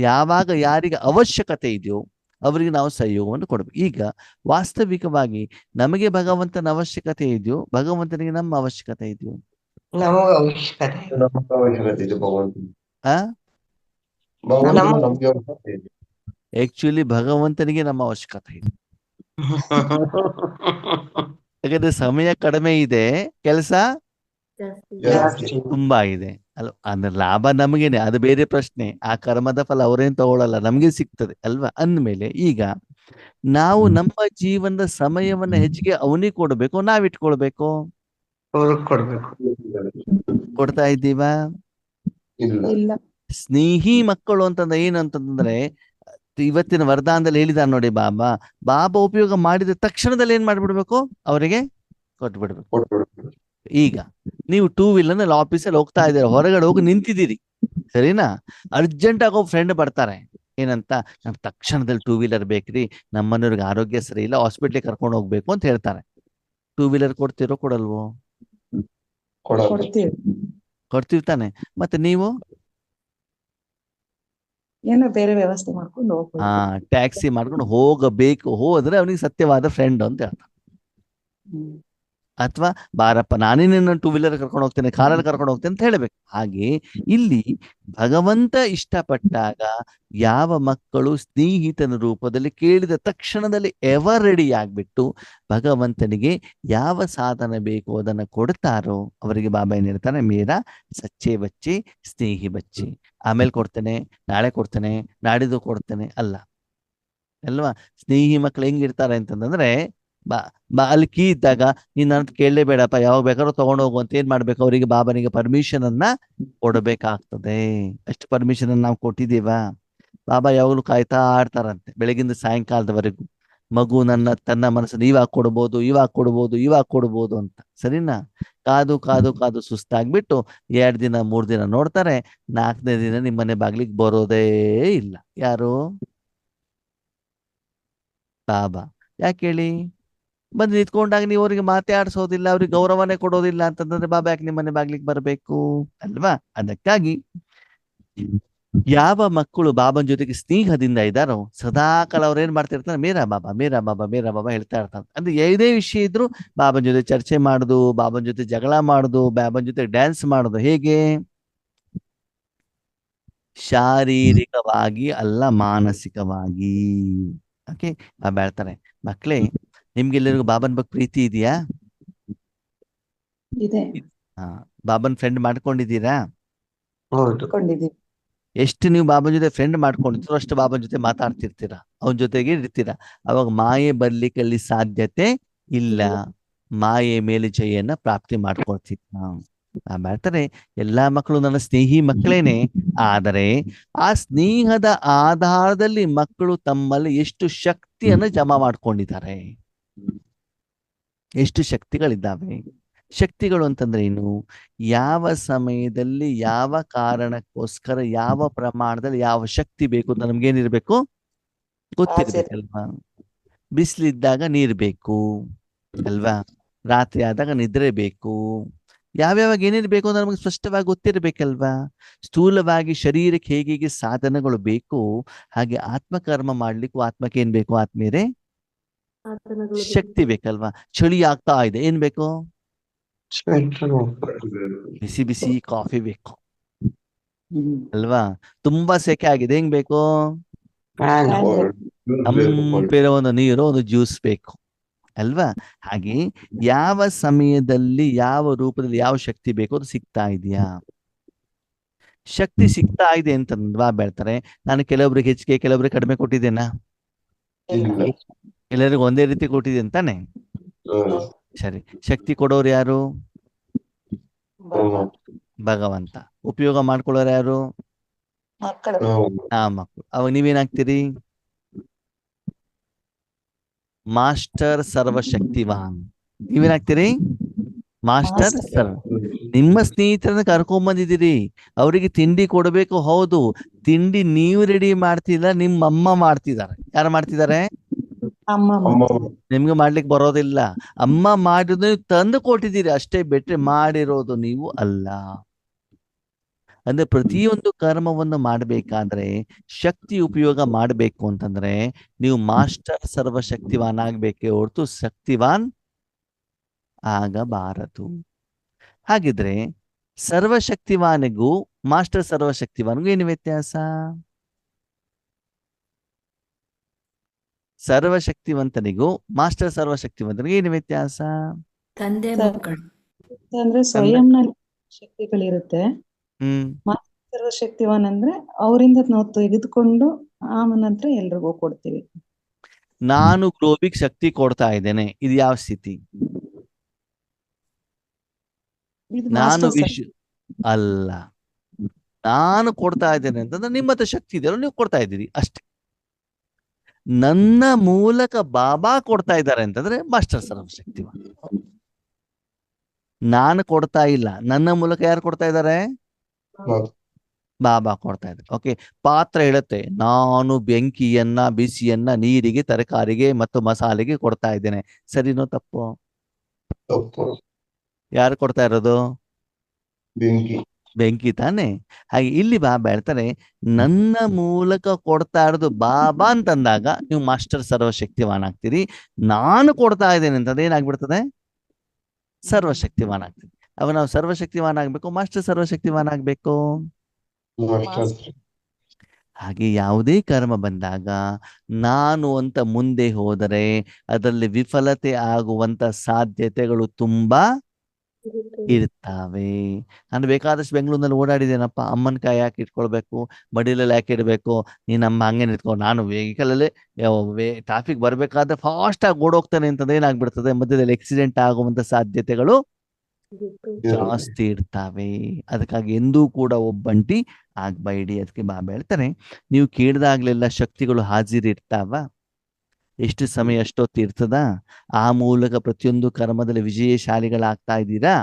ಯಾವಾಗ ಯಾರಿಗೆ ಅವಶ್ಯಕತೆ ಇದೆಯೋ ಅವರಿಗೆ ನಾವು ಸಹಯೋಗವನ್ನು ಕೊಡ್ಬೇಕು. ಈಗ ವಾಸ್ತವಿಕವಾಗಿ ನಮಗೆ ಭಗವಂತನ ಅವಶ್ಯಕತೆ ಇದೆಯೋ, ಭಗವಂತನಿಗೆ ನಮ್ಮ ಅವಶ್ಯಕತೆ ಇದೆಯೋ? ಆಕ್ಚುಲಿ ಭಗವಂತನಿಗೆ ನಮ್ಮ ಅವಶ್ಯಕತೆ ಇದೆ. ಯಾಕಂದ್ರೆ ಸಮಯ ಕಡಿಮೆ ಇದೆ, ಕೆಲಸ ತುಂಬಾ ಇದೆ ಅಲ್ವಾ? ಅಂದ್ರೆ ಲಾಭ ನಮಗೇನೆ, ಅದು ಬೇರೆ ಪ್ರಶ್ನೆ. ಆ ಕರ್ಮದ ಫಲ ಅವರೇನ್ ತಗೊಳ್ಳಲ್ಲ, ನಮ್ಗೆ ಸಿಗ್ತದೆ ಅಲ್ವಾ? ಅಂದ್ಮೇಲೆ ಈಗ ನಾವು ನಮ್ಮ ಜೀವನದ ಸಮಯವನ್ನ ಹೆಚ್ಚಿಗೆ ಅವನಿಗೆ ಕೊಡ್ಬೇಕು, ನಾವಿಟ್ಕೊಳ್ಬೇಕು? ಕೊಡ್ತಾ ಇದ್ದೀವಾ? ಸ್ನೇಹಿ ಮಕ್ಕಳು ಅಂತಂದ್ರೆ ಏನಂತಂದ್ರೆ ಇವತ್ತಿನ ವರದಾನದಲ್ಲಿ ಹೇಳಿದಾರೆ ನೋಡಿ ಬಾಬಾ. ಬಾಬಾ ಉಪಯೋಗ ಮಾಡಿದ ತಕ್ಷಣದಲ್ಲಿ ಏನ್ ಮಾಡ್ಬಿಡ್ಬೇಕು, ಅವರಿಗೆ ಕೊಟ್ಬಿಡ್ಬೇಕು. ಕೊಟ್ಬಿಡ್ಬೇಕು. ಈಗ ನೀವು ಟೂ ವೀಲರ್ನಲ್ಲಿ ಆಫೀಸಲ್ಲಿ ಹೋಗ್ತಾ ಇದ್ದೀರಾ, ಹೊರಗಡೆ ಹೋಗಿ ನಿಂತಿದ್ದೀರಿ, ಸರಿನಾ? ಅರ್ಜೆಂಟ್ ಆಗಿ ಒಬ್ಬ ಫ್ರೆಂಡ್ ಬರ್ತಾರೆ, ಏನಂತ, ನಮ್ಗೆ ತಕ್ಷಣದಲ್ಲಿ ಟೂ ವೀಲರ್ ಬೇಕ್ರಿ, ನಮ್ಮನೆಯವ್ರಿಗೆ ಆರೋಗ್ಯ ಸರಿ ಇಲ್ಲ, ಹಾಸ್ಪಿಟ್ಲಿಗೆ ಕರ್ಕೊಂಡು ಹೋಗ್ಬೇಕು ಅಂತ ಹೇಳ್ತಾರೆ. ಟೂ ವೀಲರ್ ಕೊಡ್ತಿರೋ ಕೊಡಲ್ವೋ? ಕೊಡಲ್ಲ. ಕೊಡ್ತೀವಿ. ಕೊಡ್ತೀವಿ ತಾನೆ. ಮತ್ತೆ ನೀವು ಏನೋ ಬೇರೆ ವ್ಯವಸ್ಥೆ ಮಾಡ್ಕೊಂಡು ಹೋಗ್ಬೋದು. ಟ್ಯಾಕ್ಸಿ ಮಾಡ್ಕೊಂಡು ಹೋಗಬೇಕು, ಹೋದ್ರೆ ಅವನಿಗೆ ಸತ್ಯವಾದ ಫ್ರೆಂಡ್ ಅಂತ ಹೇಳ್ತಾರೆ. ಹ್ಮ್. ಅಥವಾ ಬಾರಪ್ಪ ನಾನೇ ನಿನ್ನ ಟೂ ವೀಲರ್ ಕರ್ಕೊಂಡು ಹೋಗ್ತೇನೆ, ಕಾರಲ್ಲಿ ಕರ್ಕೊಂಡು ಹೋಗ್ತೇನೆ ಅಂತ ಹೇಳ್ಬೇಕು. ಹಾಗೆ ಇಲ್ಲಿ ಭಗವಂತ ಇಷ್ಟಪಟ್ಟಾಗ ಯಾವ ಮಕ್ಕಳು ಸ್ನೇಹಿತನ ರೂಪದಲ್ಲಿ ಕೇಳಿದ ತಕ್ಷಣದಲ್ಲಿ ಎವರ್ ರೆಡಿ ಆಗ್ಬಿಟ್ಟು ಭಗವಂತನಿಗೆ ಯಾವ ಸಾಧನ ಬೇಕು ಅದನ್ನ ಕೊಡ್ತಾರೋ ಅವರಿಗೆ ಬಾಬಾ ಏನ್ ಹೇಳ್ತಾನೆ, ಮೇರಾ ಸಚ್ಚೆ ಬಚ್ಚೆ ಸ್ನೇಹಿ ಬಚ್ಚೆ. ಆಮೇಲೆ ಕೊಡ್ತೇನೆ, ನಾಳೆ ಕೊಡ್ತೇನೆ, ನಾಡಿದ್ದು ಕೊಡ್ತೇನೆ ಅಲ್ಲ ಅಲ್ವಾ. ಸ್ನೇಹಿ ಮಕ್ಳು ಹೆಂಗಿರ್ತಾರೆ ಅಂತಂದ್ರೆ, ಅಲ್ಲಿ ಕೀ ಇದ್ದಾಗ ನೀನ್ ನನ್ನ ಕೇಳಲೇಬೇಡಪ್ಪ, ಯಾವಾಗ ಬೇಕಾದ್ರೂ ತಗೊಂಡು ಹೋಗು ಅಂತ ಏನ್ ಮಾಡ್ಬೇಕು, ಅವರಿಗೆ ಬಾಬನಿಗೆ ಪರ್ಮಿಷನ್ ಅನ್ನ ಕೊಡಬೇಕಾಗ್ತದೆ. ಅಷ್ಟು ಪರ್ಮಿಷನ್ ಅನ್ನ ನಾವು ಕೊಟ್ಟಿದ್ದೀವಾ? ಬಾಬಾ ಯಾವಾಗಲೂ ಕಾಯ್ತಾ ಆಡ್ತಾರಂತೆ ಬೆಳಗಿಂದ ಸಾಯಂಕಾಲದವರೆಗೂ, ಮಗು ತನ್ನ ಮನಸ್ಸನ್ನು ಇವಾಗ ಕೊಡ್ಬೋದು, ಇವಾಗ ಕೊಡ್ಬೋದು, ಇವಾಗ ಕೊಡ್ಬೋದು ಅಂತ, ಸರಿನಾ? ಕಾದು ಕಾದು ಕಾದು ಸುಸ್ತಾಗ್ಬಿಟ್ಟು 2 ದಿನ 3 ದಿನ ನೋಡ್ತಾರೆ, 4ನೇ ದಿನ ನಿಮ್ಮನೆ ಬಾಗ್ಲಿಗೆ ಬರೋದೇ ಇಲ್ಲ. ಯಾರು? ಬಾಬಾ. ಯಾಕೆ ಹೇಳಿ? ಬಂದು ನಿಂತ್ಕೊಂಡಾಗ ನೀವು ಅವ್ರಿಗೆ ಮಾತಾಡ್ಸೋದಿಲ್ಲ, ಅವ್ರಿಗೆ ಗೌರವನೇ ಕೊಡೋದಿಲ್ಲ ಅಂತಂದ್ರೆ ಬಾಬಾ ಯಾಕೆ ನಿಮ್ಮನೆ ಬಾಗ್ಲಿಗೆ ಬರಬೇಕು ಅಲ್ವಾ? ಅದಕ್ಕಾಗಿ ಯಾವ ಮಕ್ಕಳು ಬಾಬನ್ ಜೊತೆಗೆ ಸ್ನೇಹದಿಂದ ಇದ್ದಾರೋ ಸದಾಕಾಲ ಅವ್ರು ಏನ್ ಮಾಡ್ತಿರ್ತಾರೆ, ಮೇರಾ ಬಾಬಾ ಮೇರಾ ಬಾಬಾ ಮೇರಾ ಬಾಬಾ ಹೇಳ್ತಾ ಇರ್ತಾರೆ. ಅಂದ್ರೆ ಯಾವುದೇ ವಿಷಯ ಇದ್ರು ಬಾಬನ್ ಜೊತೆ ಚರ್ಚೆ ಮಾಡುದು, ಬಾಬನ್ ಜೊತೆ ಜಗಳ ಮಾಡುದು, ಬಾಬನ್ ಜೊತೆ ಡ್ಯಾನ್ಸ್ ಮಾಡುದು. ಹೇಗೆ? ಶಾರೀರಿಕವಾಗಿ ಅಲ್ಲ, ಮಾನಸಿಕವಾಗಿ. ಓಕೆ, ಬಾಬಾ ಹೇಳ್ತಾರೆ, ಮಕ್ಕಳೇ ನಿಮ್ಗೆಲ್ಲರಿಗೂ ಬಾಬನ್ ಬಗ್ಗೆ ಪ್ರೀತಿ ಇದೆಯಾ? ಇದೆ. ಬಾಬನ್ ಫ್ರೆಂಡ್ ಮಾಡ್ಕೊಂಡಿದ್ದೀರಾ? ಹೌದು. ಕೊಂಡಿದೀವಿ. ಎಷ್ಟು ನೀವು ಬಾಬನ್ ಜೊತೆ ಫ್ರೆಂಡ್ ಮಾಡ್ಕೊಂಡಿರ್ತೀರೋ ಅಷ್ಟು ಬಾಬನ್ ಜೊತೆ ಮಾತಾಡ್ತಿರ್ತೀರಾ, ಅವನ ಜೊತೆಗೆ ಇರ್ತೀರಾ. ಅವಾಗ ಮಾಯೆ ಬರ್ಲಿಕ್ಕೆ ಅಲ್ಲಿ ಸಾಧ್ಯತೆ ಇಲ್ಲ. ಮಾಯೆ ಮೇಲೆ ಜಯನ್ನ ಪ್ರಾಪ್ತಿ ಮಾಡ್ಕೊಳ್ತೀವಿ. ಮಾಡ್ತಾರೆ ಎಲ್ಲಾ ಮಕ್ಕಳು ನನ್ನ ಸ್ನೇಹಿ ಮಕ್ಕಳೇನೆ. ಆದರೆ ಆ ಸ್ನೇಹದ ಆಧಾರದಲ್ಲಿ ಮಕ್ಕಳು ತಮ್ಮಲ್ಲಿ ಎಷ್ಟು ಶಕ್ತಿಯನ್ನು ಜಮಾ ಮಾಡ್ಕೊಂಡಿದ್ದಾರೆ, ಎಷ್ಟು ಶಕ್ತಿಗಳಿದ್ದಾವೆ. ಶಕ್ತಿಗಳು ಅಂತಂದ್ರೆ ಏನು? ಯಾವ ಸಮಯದಲ್ಲಿ ಯಾವ ಕಾರಣಕ್ಕೋಸ್ಕರ ಯಾವ ಪ್ರಮಾಣದಲ್ಲಿ ಯಾವ ಶಕ್ತಿ ಬೇಕು ಅಂತ ನಮ್ಗೇನಿರ್ಬೇಕು ಗೊತ್ತಿರ್ಬೇಕಲ್ವಾ? ಬಿಸಿಲಿದ್ದಾಗ ನೀರ್ ಬೇಕು ಅಲ್ವಾ? ರಾತ್ರಿ ಆದಾಗ ನಿದ್ರೆ ಬೇಕು. ಯಾವ್ಯಾವಾಗ ಏನೇನು ಬೇಕು ಅಂತ ನಮಗೆ ಸ್ಪಷ್ಟವಾಗಿ ಗೊತ್ತಿರ್ಬೇಕಲ್ವಾ? ಸ್ಥೂಲವಾಗಿ ಶರೀರಕ್ಕೆ ಹೇಗೆ ಸಾಧನಗಳು ಬೇಕು ಹಾಗೆ ಆತ್ಮಕರ್ಮ ಮಾಡ್ಲಿಕ್ಕೂ ಆತ್ಮಕ್ಕೆ ಏನ್ ಬೇಕು? ಆತ್ಮೀಯರೇ ಶಕ್ತಿ ಬೇಕಲ್ವಾ? ಚಳಿ ಆಗ್ತಾ ಇದೆ, ಏನ್ ಬೇಕು? ಬಿಸಿ ಬಿಸಿ ಕಾಫಿ ಬೇಕು ಅಲ್ವಾ? ತುಂಬಾ ಸೆಕೆ ಆಗಿದೆ, ಹೆಂಗ್ ಬೇಕು? ತಂಪಿರೋ ಒಂದು ನೀರು, ಒಂದು ಜ್ಯೂಸ್ ಬೇಕು ಅಲ್ವಾ? ಹಾಗೆ ಯಾವ ಸಮಯದಲ್ಲಿ ಯಾವ ರೂಪದಲ್ಲಿ ಯಾವ ಶಕ್ತಿ ಬೇಕೋ ಅದು ಸಿಗ್ತಾ ಇದೆಯಾ? ಶಕ್ತಿ ಸಿಗ್ತಾ ಇದೆ ಅಂತಂದ್ವಾ ಹೇಳ್ತಾರೆ. ನಾನು ಕೆಲವೊಬ್ರಿಗೆ ಹೆಚ್ಚಿಗೆ ಕೆಲವೊಬ್ರಿಗೆ ಕಡಿಮೆ ಕೊಟ್ಟಿದ್ದೇನಾ? ಎಲ್ಲರಿಗೂ ಒಂದೇ ರೀತಿ ಕೊಟ್ಟಿದೆ ಅಂತಾನೆ. ಸರಿ, ಶಕ್ತಿ ಕೊಡೋರು ಯಾರು? ಭಗವಂತ. ಉಪಯೋಗ ಮಾಡ್ಕೊಳ್ಳೋರು ಯಾರು? ಮಕ್ಕಳು. ಮಕ್ಕಳು. ಅವಾಗ ನೀವೇನಾಗ್ತೀರಿ? ಮಾಸ್ಟರ್ ಸರ್ವಶಕ್ತಿವಾನ್. ನೀವೇನಾಗ್ತೀರಿ? ಮಾಸ್ಟರ್ ಸರ್ವ. ನಿಮ್ಮ ಸ್ನೇಹಿತರನ್ನ ಕರ್ಕೊಂಬಂದಿದ್ದೀರಿ, ಅವರಿಗೆ ತಿಂಡಿ ಕೊಡಬೇಕು. ಹೌದು, ತಿಂಡಿ ನೀವು ರೆಡಿ ಮಾಡ್ತಿಲ್ಲ, ನಿಮ್ಮ ಅಮ್ಮ ಮಾಡ್ತಿದ್ದಾರೆ. ಯಾರು ಮಾಡ್ತಿದ್ದಾರೆ? ನಿಮ್ಗೆ ಮಾಡ್ಲಿಕ್ಕೆ ಬರೋದಿಲ್ಲ. ಅಮ್ಮ ಮಾಡಿರೋದು ನೀವು ತಂದು ಕೊಟ್ಟಿದ್ದೀರಿ ಅಷ್ಟೇ, ಬಿಟ್ರೆ ಮಾಡಿರೋದು ನೀವು ಅಲ್ಲ. ಅಂದ್ರೆ ಪ್ರತಿಯೊಂದು ಕರ್ಮವನ್ನು ಮಾಡಬೇಕಾದ್ರೆ ಶಕ್ತಿ ಉಪಯೋಗ ಮಾಡಬೇಕು ಅಂತಂದ್ರೆ ನೀವು ಮಾಸ್ಟರ್ ಸರ್ವಶಕ್ತಿವಾನ್ ಆಗ್ಬೇಕೇ ಹೊರತು ಶಕ್ತಿವಾನ್ ಆಗಬಾರದು. ಹಾಗಿದ್ರೆ ಸರ್ವಶಕ್ತಿವಾನಿಗೂ ಮಾಸ್ಟರ್ ಸರ್ವಶಕ್ತಿವಾನಿಗೂ ಏನು ವ್ಯತ್ಯಾಸ? ಸರ್ವಶಕ್ತಿವಂತನಿಗೂ ಮಾಸ್ಟರ್ ಸರ್ವಶಕ್ತಿವಂತನಿಗೂ ಏನು ವ್ಯತ್ಯಾಸ? ತಂದೆ ಮಕ್ಕಳು ಅಂದ್ರೆ ಸ್ವಯಂನಲ್ಲಿ ಶಕ್ತಿಗಳಿರುತ್ತೆ. ಸರ್ವಶಕ್ತಿವಾನ್ ಅಂದ್ರೆ ಅವರಿಂದ ನಾವು ತೆಗೆದುಕೊಂಡು ಆ ನಂತರ ಎಲ್ರಿಗೂ ಕೊಡ್ತೀವಿ. ನಾನು ಗ್ಲೋಬಿಗೆ ಶಕ್ತಿ ಕೊಡ್ತಾ ಇದ್ದೇನೆ, ಇದು ಯಾವ ಸ್ಥಿತಿ? ನಾನು ಅಲ್ಲ, ನಾನು ಕೊಡ್ತಾ ಇದ್ದೇನೆ ಅಂತಂದ್ರೆ ನಿಮ್ಮ ಹತ್ರ ಶಕ್ತಿ ಇದೆಯಲ್ಲ, ನೀವು ಕೊಡ್ತಾ ಇದ್ದೀರಿ ಅಷ್ಟೇ. ನನ್ನ ಮೂಲಕ ಬಾಬಾ ಕೊಡ್ತಾ ಇದ್ದಾರೆ ಅಂತಂದ್ರೆ ಮಾಸ್ಟರ್ ಸರ್ವಶಕ್ತಿವಾನ್. ನಾನು ಕೊಡ್ತಾ ಇಲ್ಲ, ನನ್ನ ಮೂಲಕ ಯಾರು ಕೊಡ್ತಾ ಇದ್ದಾರೆ? ಬಾಬಾ ಕೊಡ್ತಾ ಇದ್ದಾರೆ. ಓಕೆ, ಪಾತ್ರ ಹೇಳುತ್ತೆ ನಾನು ಬೆಂಕಿಯನ್ನ, ಬಿಸಿಯನ್ನ ನೀರಿಗೆ, ತರಕಾರಿಗೆ ಮತ್ತು ಮಸಾಲೆಗೆ ಕೊಡ್ತಾ ಇದ್ದೇನೆ. ಸರಿನೋ ತಪ್ಪು? ತಪ್ಪು. ಯಾರು ಕೊಡ್ತಾ ಇರೋದು? ಬೆಂಕಿ. ಬೆಂಕಿ ತಾನೆ. ಹಾಗೆ ಇಲ್ಲಿ ಬಾಬಾ ಹೇಳ್ತಾರೆ ನನ್ನ ಮೂಲಕ ಕೊಡ್ತಾ ಇರೋದು ಬಾಬಾ ಅಂತಂದಾಗ ನೀವು ಮಾಸ್ಟರ್ ಸರ್ವಶಕ್ತಿವಾನ್ ಆಗ್ತೀರಿ. ನಾನು ಕೊಡ್ತಾ ಇದ್ದೇನೆ ಅಂತಂದ್ರೆ ಏನಾಗ್ಬಿಡ್ತದೆ? ಸರ್ವಶಕ್ತಿವಾನ್ ಆಗ್ತೀರಿ. ಅವಾಗ ನಾವು ಸರ್ವಶಕ್ತಿವಾನ್ ಆಗ್ಬೇಕು, ಮಾಸ್ಟರ್ ಸರ್ವಶಕ್ತಿವಾನ್ ಆಗ್ಬೇಕು. ಮಾಸ್ಟರ್. ಹಾಗೆ ಯಾವುದೇ ಕರ್ಮ ಬಂದಾಗ ನಾನು ಅಂತ ಮುಂದೆ ಹೋದರೆ ಅದರಲ್ಲಿ ವಿಫಲತೆ ಆಗುವಂತ ಸಾಧ್ಯತೆಗಳು ತುಂಬಾ ಇರ್ತವೆ. ನಾನು ಬೇಕಾದಷ್ಟು ಬೆಂಗಳೂರಿನಲ್ಲಿ ಓಡಾಡಿದ್ದೇನಪ್ಪ. ಅಮ್ಮನ ಕಾಯಿ ಯಾಕೆ ಇಟ್ಕೊಳ್ಬೇಕು, ಮಡಿಲಲ್ಲಿ ಯಾಕೆ ಇಡಬೇಕು, ನೀನಮ್ಮ ಹಂಗೆ ನಿಂತ್ಕೊ. ನಾನು ವೆಹಿಕಲಲ್ಲಿ ಟ್ರಾಫಿಕ್ ಬರ್ಬೇಕಾದ್ರೆ ಫಾಸ್ಟ್ ಆಗಿ ಓಡೋಗ್ತಾನೆ ಅಂತಂದ್ರೆ ಏನಾಗ್ಬಿಡ್ತದೆ, ಮಧ್ಯದಲ್ಲಿ ಆಕ್ಸಿಡೆಂಟ್ ಆಗುವಂತ ಸಾಧ್ಯತೆಗಳು ಜಾಸ್ತಿ ಇರ್ತವೆ. ಅದಕ್ಕಾಗಿ ಎಂದೂ ಕೂಡ ಒಬ್ಬಂಟಿ ಆಗ್ಬೇಡಿ. ಅದಕ್ಕೆ ಬಾಬಾ ಹೇಳ್ತಾರೆ ನೀವು ಕೇಳಿದಾಗ್ಲೆಲ್ಲ ಶಕ್ತಿಗಳು ಹಾಜಿರಿರ್ತಾವ. ಎಷ್ಟು ಸಮಯ ಅಷ್ಟೊತ್ತು ಇರ್ತದ, ಆ ಮೂಲಕ ಪ್ರತಿಯೊಂದು ಕರ್ಮದಲ್ಲಿ ವಿಜಯಶಾಲಿಗಳಾಗ್ತಾ ಇದ್ದೀರಾ,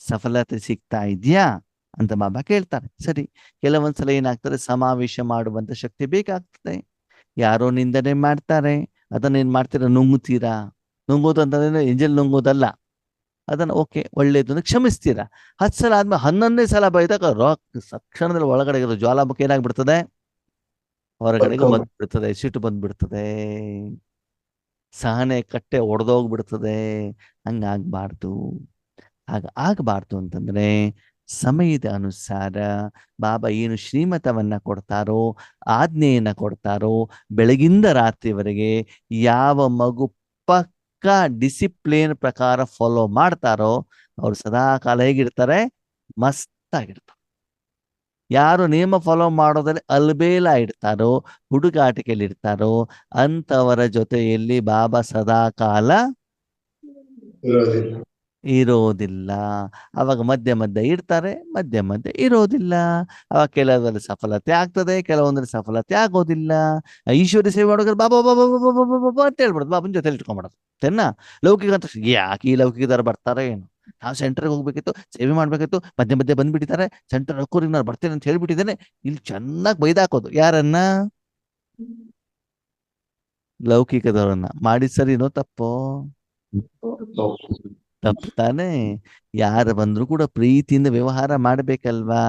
ಸಫಲತೆ ಸಿಗ್ತಾ ಇದೆಯಾ ಅಂತ ಬಾಬಾ ಕೇಳ್ತಾರೆ. ಸರಿ, ಕೆಲವೊಂದ್ಸಲ ಏನಾಗ್ತದೆ, ಸಮಾವೇಶ ಮಾಡುವಂತ ಶಕ್ತಿ ಬೇಕಾಗ್ತದೆ. ಯಾರೋ ನಿಂದನೆ ಮಾಡ್ತಾರೆ, ಅದನ್ನ ಏನ್ ಮಾಡ್ತೀರಾ, ನುಂಗುತ್ತೀರಾ. ನುಂಗೋದು ಅಂತಂದ್ರೆ ಎಂಜಲ್ ನುಂಗೋದಲ್ಲ, ಅದನ್ನ ಓಕೆ ಒಳ್ಳೇದು ಅಂತ ಕ್ಷಮಿಸ್ತೀರಾ. 10 ಸಲ ಆದ್ಮೇಲೆ 11ನೇ ಸಲ ಬೈದಾಗ ತಕ್ಷಣದಲ್ಲಿ ಒಳಗಡೆ ಇರೋ ಜ್ವಾಲಾಮುಖಿ ಏನಾಗ್ಬಿಡ್ತದೆ, ಹೊರಗಡೆಗೆ ಬಂದ್ಬಿಡ್ತದೆ, ಸಿಟ್ಟು ಬಂದ್ಬಿಡ್ತದೆ, ಸಹನೆ ಕಟ್ಟೆ ಒಡೆದೋಗ್ಬಿಡ್ತದೆ. ಹಂಗಾಗ್ಬಾರ್ದು. ಆಗಬಾರ್ದು ಅಂತಂದ್ರೆ ಸಮಯದ ಅನುಸಾರ ಬಾಬಾ ಏನು ಶ್ರೀಮತವನ್ನ ಕೊಡ್ತಾರೋ, ಆಜ್ಞೆಯನ್ನ ಕೊಡ್ತಾರೋ, ಬೆಳಗಿಂದ ರಾತ್ರಿವರೆಗೆ ಯಾವ ಮಗು ಪಕ್ಕ ಡಿಸಿಪ್ಲಿನ್ ಪ್ರಕಾರ ಫಾಲೋ ಮಾಡ್ತಾರೋ ಅವ್ರು ಸದಾ ಕಾಲ ಹೇಗಿರ್ತಾರೆ, ಮಸ್ತಾಗಿರ್ತಾರೆ. ಯಾರು ನಿಯಮ ಫಾಲೋ ಮಾಡೋದ್ರಲ್ಲಿ ಅಲ್ಬೇಲ ಇಡ್ತಾರೋ, ಹುಡುಗಾಟಿಕೆಯಲ್ಲಿ ಇರ್ತಾರೋ ಅಂತವರ ಜೊತೆಯಲ್ಲಿ ಬಾಬಾ ಸದಾ ಕಾಲ ಇರೋದಿಲ್ಲ. ಅವಾಗ ಮಧ್ಯೆ ಮಧ್ಯೆ ಇರ್ತಾರೆ, ಮಧ್ಯೆ ಮಧ್ಯೆ ಇರೋದಿಲ್ಲ. ಅವಾಗ ಕೆಲವರಲ್ಲಿ ಸಫಲತೆ ಆಗ್ತದೆ, ಕೆಲವೊಂದ್ರಲ್ಲಿ ಸಫಲತೆ ಆಗೋದಿಲ್ಲ. ಈಶ್ವರಿ ಸೇವೆ ಮಾಡೋದ್ರೆ ಬಾಬಾ ಬಾಬಾ ಬಾಬಾ ಬಾಬಾ ಬಾಬಾ ಅಂತ ಹೇಳ್ಬಿಡೋದು, ಬಾಬನ ಜೊತೆ ಇಟ್ಕೊಂಡ್ಬಿಡೋದು. ತೆನ್ನ ಲೌಕಿಕ ಅಂತ ಯಾಕೆ ಈ ಲೌಕಿಕದಾರ ಬರ್ತಾರೆ ಏನು, ನಾವು ಸೆಂಟರ್ಗೆ ಹೋಗ್ಬೇಕಿತ್ತು, ಸೇವೆ ಮಾಡ್ಬೇಕಿತ್ತು, ಮಧ್ಯೆ ಮಧ್ಯೆ ಬಂದ್ಬಿಟ್ಟಿದ್ದಾರೆ, ಸೆಂಟರ್ ಹಾಕೋರಿ ನಾನು ಬರ್ತೇನೆ ಅಂತ ಹೇಳ್ಬಿಟ್ಟಿದ್ದೇನೆ. ಇಲ್ಲಿ ಚೆನ್ನಾಗಿ ಬೈದಾಕೋದು ಯಾರನ್ನ, ಲೌಕಿಕದವ್ರನ್ನ. ಮಾಡಿ ಸರಿನೋ ತಪ್ಪೋ? ತಪ್ಪು ತಾನೆ. ಯಾರು ಬಂದ್ರು ಕೂಡ ಪ್ರೀತಿಯಿಂದ ವ್ಯವಹಾರ ಮಾಡ್ಬೇಕಲ್ವಾ,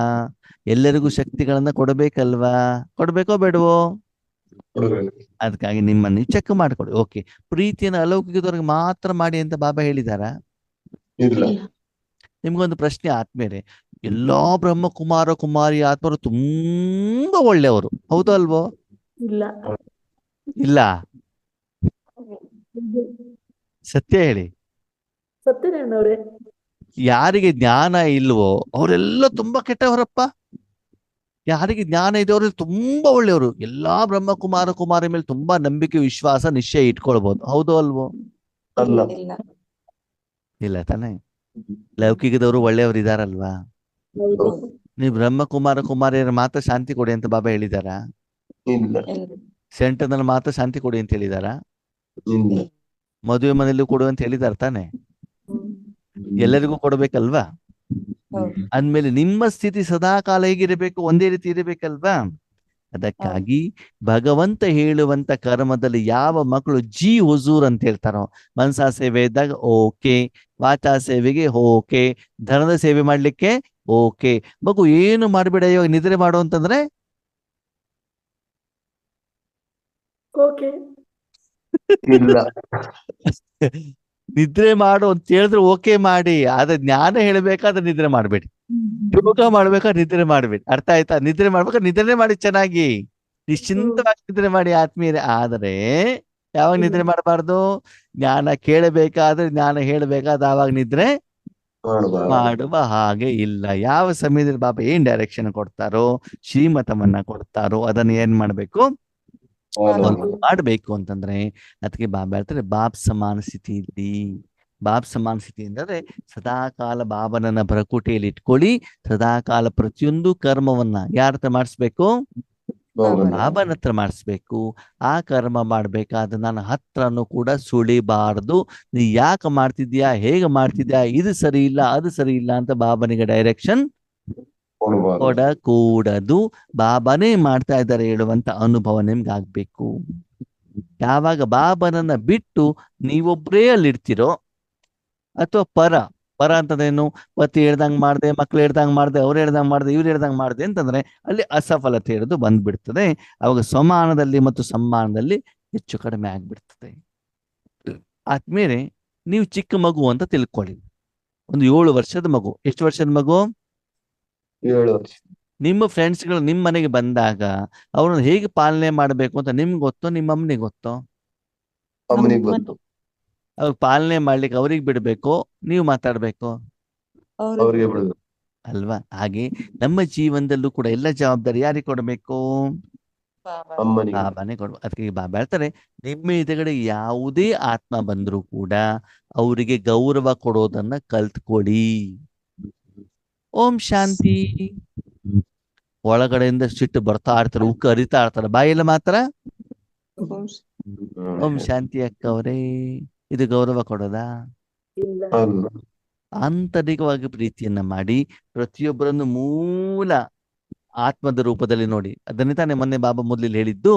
ಎಲ್ಲರಿಗೂ ಶಕ್ತಿಗಳನ್ನ ಕೊಡಬೇಕಲ್ವಾ, ಕೊಡ್ಬೇಕೋ ಬೇಡವೋ? ಅದಕ್ಕಾಗಿ ನಿಮ್ಮನ್ನು ಚೆಕ್ ಮಾಡ್ಕೊಡಿ. ಓಕೆ, ಪ್ರೀತಿಯನ್ನು ಅಲೌಕಿಕದವ್ರಿಗೆ ಮಾತ್ರ ಮಾಡಿ ಅಂತ ಬಾಬಾ ಹೇಳಿದಾರ? ನಿಮ್ಗೊಂದು ಪ್ರಶ್ನೆ ಆತ್ಮೇಲೆ, ಎಲ್ಲಾ ಬ್ರಹ್ಮ ಕುಮಾರ ಕುಮಾರಿ ಆತ್ಮರು ತುಂಬಾ ಒಳ್ಳೆಯವರು, ಹೌದು ಅಲ್ವೋ? ಇಲ್ಲ, ಸತ್ಯ ಹೇಳಿ. ಯಾರಿಗೆ ಜ್ಞಾನ ಇಲ್ವೋ ಅವರೆಲ್ಲ ತುಂಬಾ ಕೆಟ್ಟವರಪ್ಪ. ಯಾರಿಗೆ ಜ್ಞಾನ ಇದೆ ಅವ್ರಲ್ಲಿ ತುಂಬಾ ಒಳ್ಳೆಯವರು. ಎಲ್ಲಾ ಬ್ರಹ್ಮ ಕುಮಾರ ಕುಮಾರಿ ಮೇಲೆ ತುಂಬಾ ನಂಬಿಕೆ, ವಿಶ್ವಾಸ, ನಿಶ್ಚಯ ಇಟ್ಕೊಳ್ಬಹುದು, ಹೌದು ಅಲ್ವೋ? ಇಲ್ಲ ತಾನೆ. ಲೌಕಿಕದವರು ಒಳ್ಳೆಯವರು ಇದಾರಲ್ವಾ? ನೀವು ಬ್ರಹ್ಮ ಕುಮಾರ ಕುಮಾರಿಯರ ಮಾತ್ರ ಶಾಂತಿ ಕೊಡಿ ಅಂತ ಬಾಬಾ ಹೇಳಿದಾರ? ಸೆಂಟರ್ನಲ್ಲಿ ಮಾತ್ರ ಶಾಂತಿ ಕೊಡಿ ಅಂತ ಹೇಳಿದಾರ? ಮದುವೆ ಮನೆಯಲ್ಲೂ ಕೊಡು ಅಂತ ಹೇಳಿದಾರ ತಾನೆ? ಎಲ್ಲರಿಗೂ ಕೊಡ್ಬೇಕಲ್ವಾ? ಅಂದ್ಮೇಲೆ ನಿಮ್ಮ ಸ್ಥಿತಿ ಸದಾ ಕಾಲ ಹೇಗಿರಬೇಕು, ಒಂದೇ ರೀತಿ ಇರಬೇಕಲ್ವಾ? ಅದಕ್ಕಾಗಿ ಭಗವಂತ ಹೇಳುವಂತ ಕರ್ಮದಲ್ಲಿ ಯಾವ ಮಕ್ಕಳು ಜಿ ಹುಜೂರ್ ಅಂತ ಹೇಳ್ತಾರೋ, ಮನಸಾ ಸೇವೆ ಇದ್ದಾಗ ಓಕೆ, ವಾಚಾ ಸೇವೆಗೆ ಓಕೆ, ಧನದ ಸೇವೆ ಮಾಡ್ಲಿಕ್ಕೆ ಓಕೆ. ಮಗು ಏನು ಮಾಡ್ಬೇಡ, ಇವಾಗ ನಿದ್ರೆ ಮಾಡು ಅಂತಂದ್ರೆ ನಿದ್ರೆ ಮಾಡು ಅಂತ ಹೇಳಿದ್ರೆ ಓಕೆ ಮಾಡಿ. ಆದ್ರೆ ಜ್ಞಾನ ಹೇಳ್ಬೇಕಾದ್ರೆ ನಿದ್ರೆ ಮಾಡ್ಬೇಡಿ, ಯೋಗ ಮಾಡ್ಬೇಕಾದ್ರೆ ನಿದ್ರೆ ಮಾಡ್ಬೇಡಿ. ಅರ್ಥ ಆಯ್ತಾ? ನಿದ್ರೆ ಮಾಡ್ಬೇಕಾದ್ರೆ ನಿದ್ರೆನೇ ಮಾಡಿ, ಚೆನ್ನಾಗಿ ನಿಶ್ಚಿಂತವಾಗಿ ನಿದ್ರೆ ಮಾಡಿ ಆತ್ಮೀಯರೇ. ಆದರೆ ಯಾವಾಗ ನಿದ್ರೆ ಮಾಡಬಾರ್ದು? ಜ್ಞಾನ ಕೇಳಬೇಕಾದ್ರೆ, ಜ್ಞಾನ ಹೇಳ್ಬೇಕಾದ್ರೆ ಆವಾಗ ನಿದ್ರೆ ಮಾಡುವ ಹಾಗೆ ಇಲ್ಲ. ಯಾವ ಸಮಯದಲ್ಲಿ ಬಾಬಾ ಏನ್ ಡೈರೆಕ್ಷನ್ ಕೊಡ್ತಾರೋ, ಶ್ರೀಮತವನ್ನ ಕೊಡ್ತಾರೋ ಅದನ್ನ ಏನ್ ಮಾಡ್ಬೇಕು, ಮಾಡ್ಬೇಕು ಅಂತಂದ್ರೆ ಅದಕ್ಕೆ ಬಾಬಾ ಹೇಳ್ತಾರೆ ಬಾಪ್ ಸಮಾನ ಸ್ಥಿತಿ ಇಲ್ಲಿ. ಬಾಪ್ ಸಮಾನ ಸ್ಥಿತಿ ಅಂದ್ರೆ ಸದಾ ಕಾಲ ಬಾಬನನ್ನ ಭರಕುಟಿಯಲ್ಲಿ ಇಟ್ಕೊಳ್ಳಿ. ಸದಾ ಕಾಲ ಪ್ರತಿಯೊಂದು ಕರ್ಮವನ್ನ ಯಾರ ಹತ್ರ ಮಾಡಿಸ್ಬೇಕು? ಬಾಬನ ಹತ್ರ ಮಾಡಿಸ್ಬೇಕು. ಆ ಕರ್ಮ ಮಾಡ್ಬೇಕಾದ್ರೆ ನನ್ನ ಹತ್ರನೂ ಕೂಡ ಸುಳಿಬಾರ್ದು. ನೀ ಯಾಕೆ ಮಾಡ್ತಿದ್ಯಾ, ಹೇಗೆ ಮಾಡ್ತಿದ್ಯಾ, ಇದು ಸರಿ ಇಲ್ಲ ಅದು ಸರಿ ಇಲ್ಲ ಅಂತ ಬಾಬನಿಗೆ ಡೈರೆಕ್ಷನ್ ಕೊಡಕೂಡದು. ಬಾಬಾನೇ ಮಾಡ್ತಾ ಇದ್ದಾರೆ ಹೇಳುವಂತ ಅನುಭವ ನಿಮ್ಗೆ ಆಗ್ಬೇಕು. ಯಾವಾಗ ಬಾಬನನ್ನ ಬಿಟ್ಟು ನೀವೊಬ್ರೇ ಅಲ್ಲಿರ್ತಿರೋ, ಅಥವಾ ಪರ ಅಂತಂದೇನು, ಪತಿ ಹೇಳ್ದಂಗ್ ಮಾಡ್ದೆ, ಮಕ್ಳು ಹೇಳ್ದಂಗ್ ಮಾಡ್ದೆ, ಅವ್ರು ಹೇಳ್ದಂಗ್ ಮಾಡ್ದೆ, ಇವ್ರು ಹೇಳ್ದಂಗ್ ಮಾಡ್ದೆ ಅಂತಂದ್ರೆ ಅಲ್ಲಿ ಅಸಫಲತೆ ಹಿಡಿದು ಬಂದ್ಬಿಡ್ತದೆ. ಅವಾಗ ಸಮಾನದಲ್ಲಿ ಮತ್ತು ಸಮ್ಮಾನದಲ್ಲಿ ಹೆಚ್ಚು ಕಡಿಮೆ ಆಗ್ಬಿಡ್ತದೆ. ಆದ್ಮೇಲೆ ನೀವು ಚಿಕ್ಕ ಮಗು ಅಂತ ತಿಳ್ಕೊಳ್ಳಿ. ಒಂದು 7 ವರ್ಷದ ಮಗು. ಎಷ್ಟು ವರ್ಷದ ಮಗು? 7 ವರ್ಷ. ನಿಮ್ಮ ಫ್ರೆಂಡ್ಸ್ಗಳು ನಿಮ್ಮ ಮನೆಗೆ ಬಂದಾಗ ಅವ್ರನ್ನ ಹೇಗೆ ಪಾಲನೆ ಮಾಡಬೇಕು ಅಂತ ನಿಮ್ಗೆ ಗೊತ್ತೋ, ನಿಮ್ಮ ಅಮ್ಮನಿಗೆ ಗೊತ್ತೋ? ಅಮ್ಮನಿಗೆ ಗೊತ್ತು. ಅವ್ರಿಗೆ ಪಾಲನೆ ಮಾಡ್ಲಿಕ್ಕೆ ಅವ್ರಿಗೆ ಬಿಡ್ಬೇಕು, ನೀವು ಮಾತಾಡ್ಬೇಕು ಅವ್ರಿಗೆ ಬಿಡುದು. ಅಲ್ವಾ? ಹಾಗೆ ನಮ್ಮ ಜೀವನದಲ್ಲೂ ಕೂಡ ಎಲ್ಲ ಜವಾಬ್ದಾರಿ ಯಾರಿಗೆ ಕೊಡಬೇಕು? ಅಮ್ಮನಿಗೆ. ಬಾಬಾನೇ ಕೊಡ್ಬೇಕು. ಅದಕ್ಕೆ ಬಾಬಾ ಹೇಳ್ತಾರೆ, ನಿಮ್ಮ ಎದುರುಗಡೆ ಯಾವುದೇ ಆತ್ಮ ಬಂದ್ರೂ ಕೂಡ ಅವರಿಗೆ ಗೌರವ ಕೊಡೋದನ್ನ ಕಲ್ತ್ಕೊಡಿ. ಓಂ ಶಾಂತಿ. ಒಳಗಡೆಯಿಂದ ಸಿಟ್ಟು ಬರ್ತಾ ಇರ್ತಾರೆ, ಉಕ್ಕ ಹರಿತಾ ಇರ್ತಾರೆ, ಬಾಯಲ್ಲಿ ಮಾತ್ರ ಓಂ ಶಾಂತಿ. ಅಕ್ಕ ಅವರೇ, ಇದು ಗೌರವ ಕೊಡೋದಾ? ಅಲ್ಲ. ಆಂತರಿಕವಾಗಿ ಪ್ರೀತಿಯನ್ನ ಮಾಡಿ ಪ್ರತಿಯೊಬ್ಬರನ್ನು ಮೂಲ ಆತ್ಮದ ರೂಪದಲ್ಲಿ ನೋಡಿ. ಅದನ್ನೇ ತಾನೇ ಮೊನ್ನೆ ಬಾಬಾ ಮೊದಲು ಹೇಳಿದ್ದು,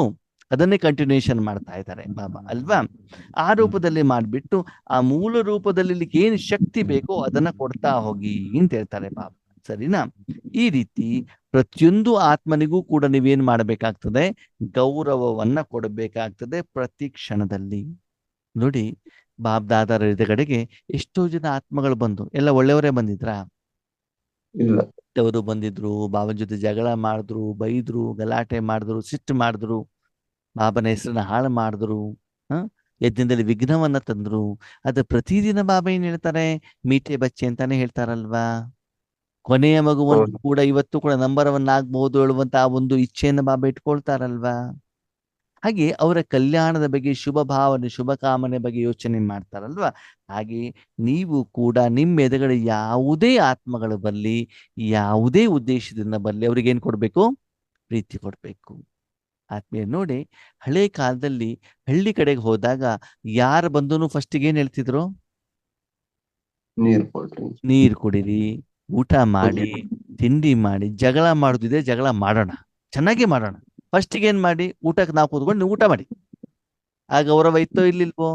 ಅದನ್ನೇ ಕಂಟಿನ್ಯೂಷನ್ ಮಾಡ್ತಾ ಇದ್ದಾರೆ ಬಾಬಾ ಅಲ್ವಾ? ಆ ರೂಪದಲ್ಲಿ ಮಾಡ್ಬಿಟ್ಟು ಆ ಮೂಲ ರೂಪದಲ್ಲಿ ಏನು ಶಕ್ತಿ ಬೇಕೋ ಅದನ್ನ ಕೊಡ್ತಾ ಹೋಗಿ ಅಂತ ಹೇಳ್ತಾರೆ ಬಾಬಾ. ಸರಿನಾ? ಈ ರೀತಿ ಪ್ರತಿಯೊಂದು ಆತ್ಮನಿಗೂ ಕೂಡ ನೀವೇನ್ ಮಾಡಬೇಕಾಗ್ತದೆ? ಗೌರವವನ್ನ ಕೊಡಬೇಕಾಗ್ತದೆ ಪ್ರತಿ ಕ್ಷಣದಲ್ಲಿ. ನೋಡಿ, ಬಾಬ್ದಾದರ ಎದುರುಗಡೆಗೆ ಎಷ್ಟೋ ಜನ ಆತ್ಮಗಳು ಬಂದು, ಎಲ್ಲ ಒಳ್ಳೆಯವರೇ ಬಂದಿದ್ರಾ? ಇಲ್ಲ. ಅವರು ಬಂದಿದ್ರು, ಬಾಬನ ಜೊತೆ ಜಗಳ ಮಾಡಿದ್ರು, ಬೈದ್ರು, ಗಲಾಟೆ ಮಾಡಿದ್ರು, ಸಿಟ್ಟು ಮಾಡಿದ್ರು, ಬಾಬನ ಹೆಸರನ್ನ ಹಾಳು ಮಾಡಿದ್ರು, ಯಜ್ಞದಲ್ಲಿ ವಿಘ್ನವನ್ನ ತಂದ್ರು. ಅದ ಪ್ರತಿದಿನ ಬಾಬಾ ಏನ್ ಹೇಳ್ತಾರೆ? ಮೀಟೆ ಬಚ್ಚೆ ಅಂತಾನೆ ಹೇಳ್ತಾರಲ್ವಾ? ಕೊನೆಯ ಮಗುವನ್ನು ಕೂಡ ಇವತ್ತು ಕೂಡ ನಂಬರ್ 1 ಆಗ್ಬಹುದು ಹೇಳುವಂತ ಆ ಒಂದು ಇಚ್ಛೆಯನ್ನು ಬಾಬಾ ಇಟ್ಕೊಳ್ತಾರಲ್ವಾ? ಹಾಗೆ ಅವರ ಕಲ್ಯಾಣದ ಬಗ್ಗೆ ಶುಭ ಭಾವನೆ, ಶುಭ ಕಾಮನೆ ಬಗ್ಗೆ ಯೋಚನೆ ಮಾಡ್ತಾರಲ್ವಾ? ಹಾಗೆ ನೀವು ಕೂಡ ನಿಮ್ಮ ಎದುರುಗಡೆ ಯಾವುದೇ ಆತ್ಮಗಳು ಬರಲಿ, ಯಾವುದೇ ಉದ್ದೇಶದಿಂದ ಬರಲಿ, ಅವ್ರಿಗೆ ಏನ್ ಕೊಡ್ಬೇಕು? ಪ್ರೀತಿ ಕೊಡ್ಬೇಕು. ಆತ್ಮೀಯ ನೋಡಿ, ಹಳೆ ಕಾಲದಲ್ಲಿ ಹಳ್ಳಿ ಕಡೆಗೆ ಹೋದಾಗ ಯಾರು ಬಂದನು ಫಸ್ಟಿಗೆ ಏನ್ ಹೇಳ್ತಿದ್ರು? ನೀರು ಕೊಡ್ರಿ, ನೀರು ಕುಡಿರಿ, ಊಟ ಮಾಡಿ, ತಿಂಡಿ ಮಾಡಿ. ಜಗಳ ಮಾಡುದಿದೆ, ಜಗಳ ಮಾಡೋಣ, ಚೆನ್ನಾಗಿ ಮಾಡೋಣ. ಫಸ್ಟಿಗೆ ಏನ್ ಮಾಡಿ? ಊಟಕ್ಕೆ ನಾವು ಕೂತ್ಕೊಂಡು ನೀವು ಊಟ ಮಾಡಿ. ಆ ಗೌರವ ಇತ್ತೋ ಇರ್ಲಿಲ್ವೋ?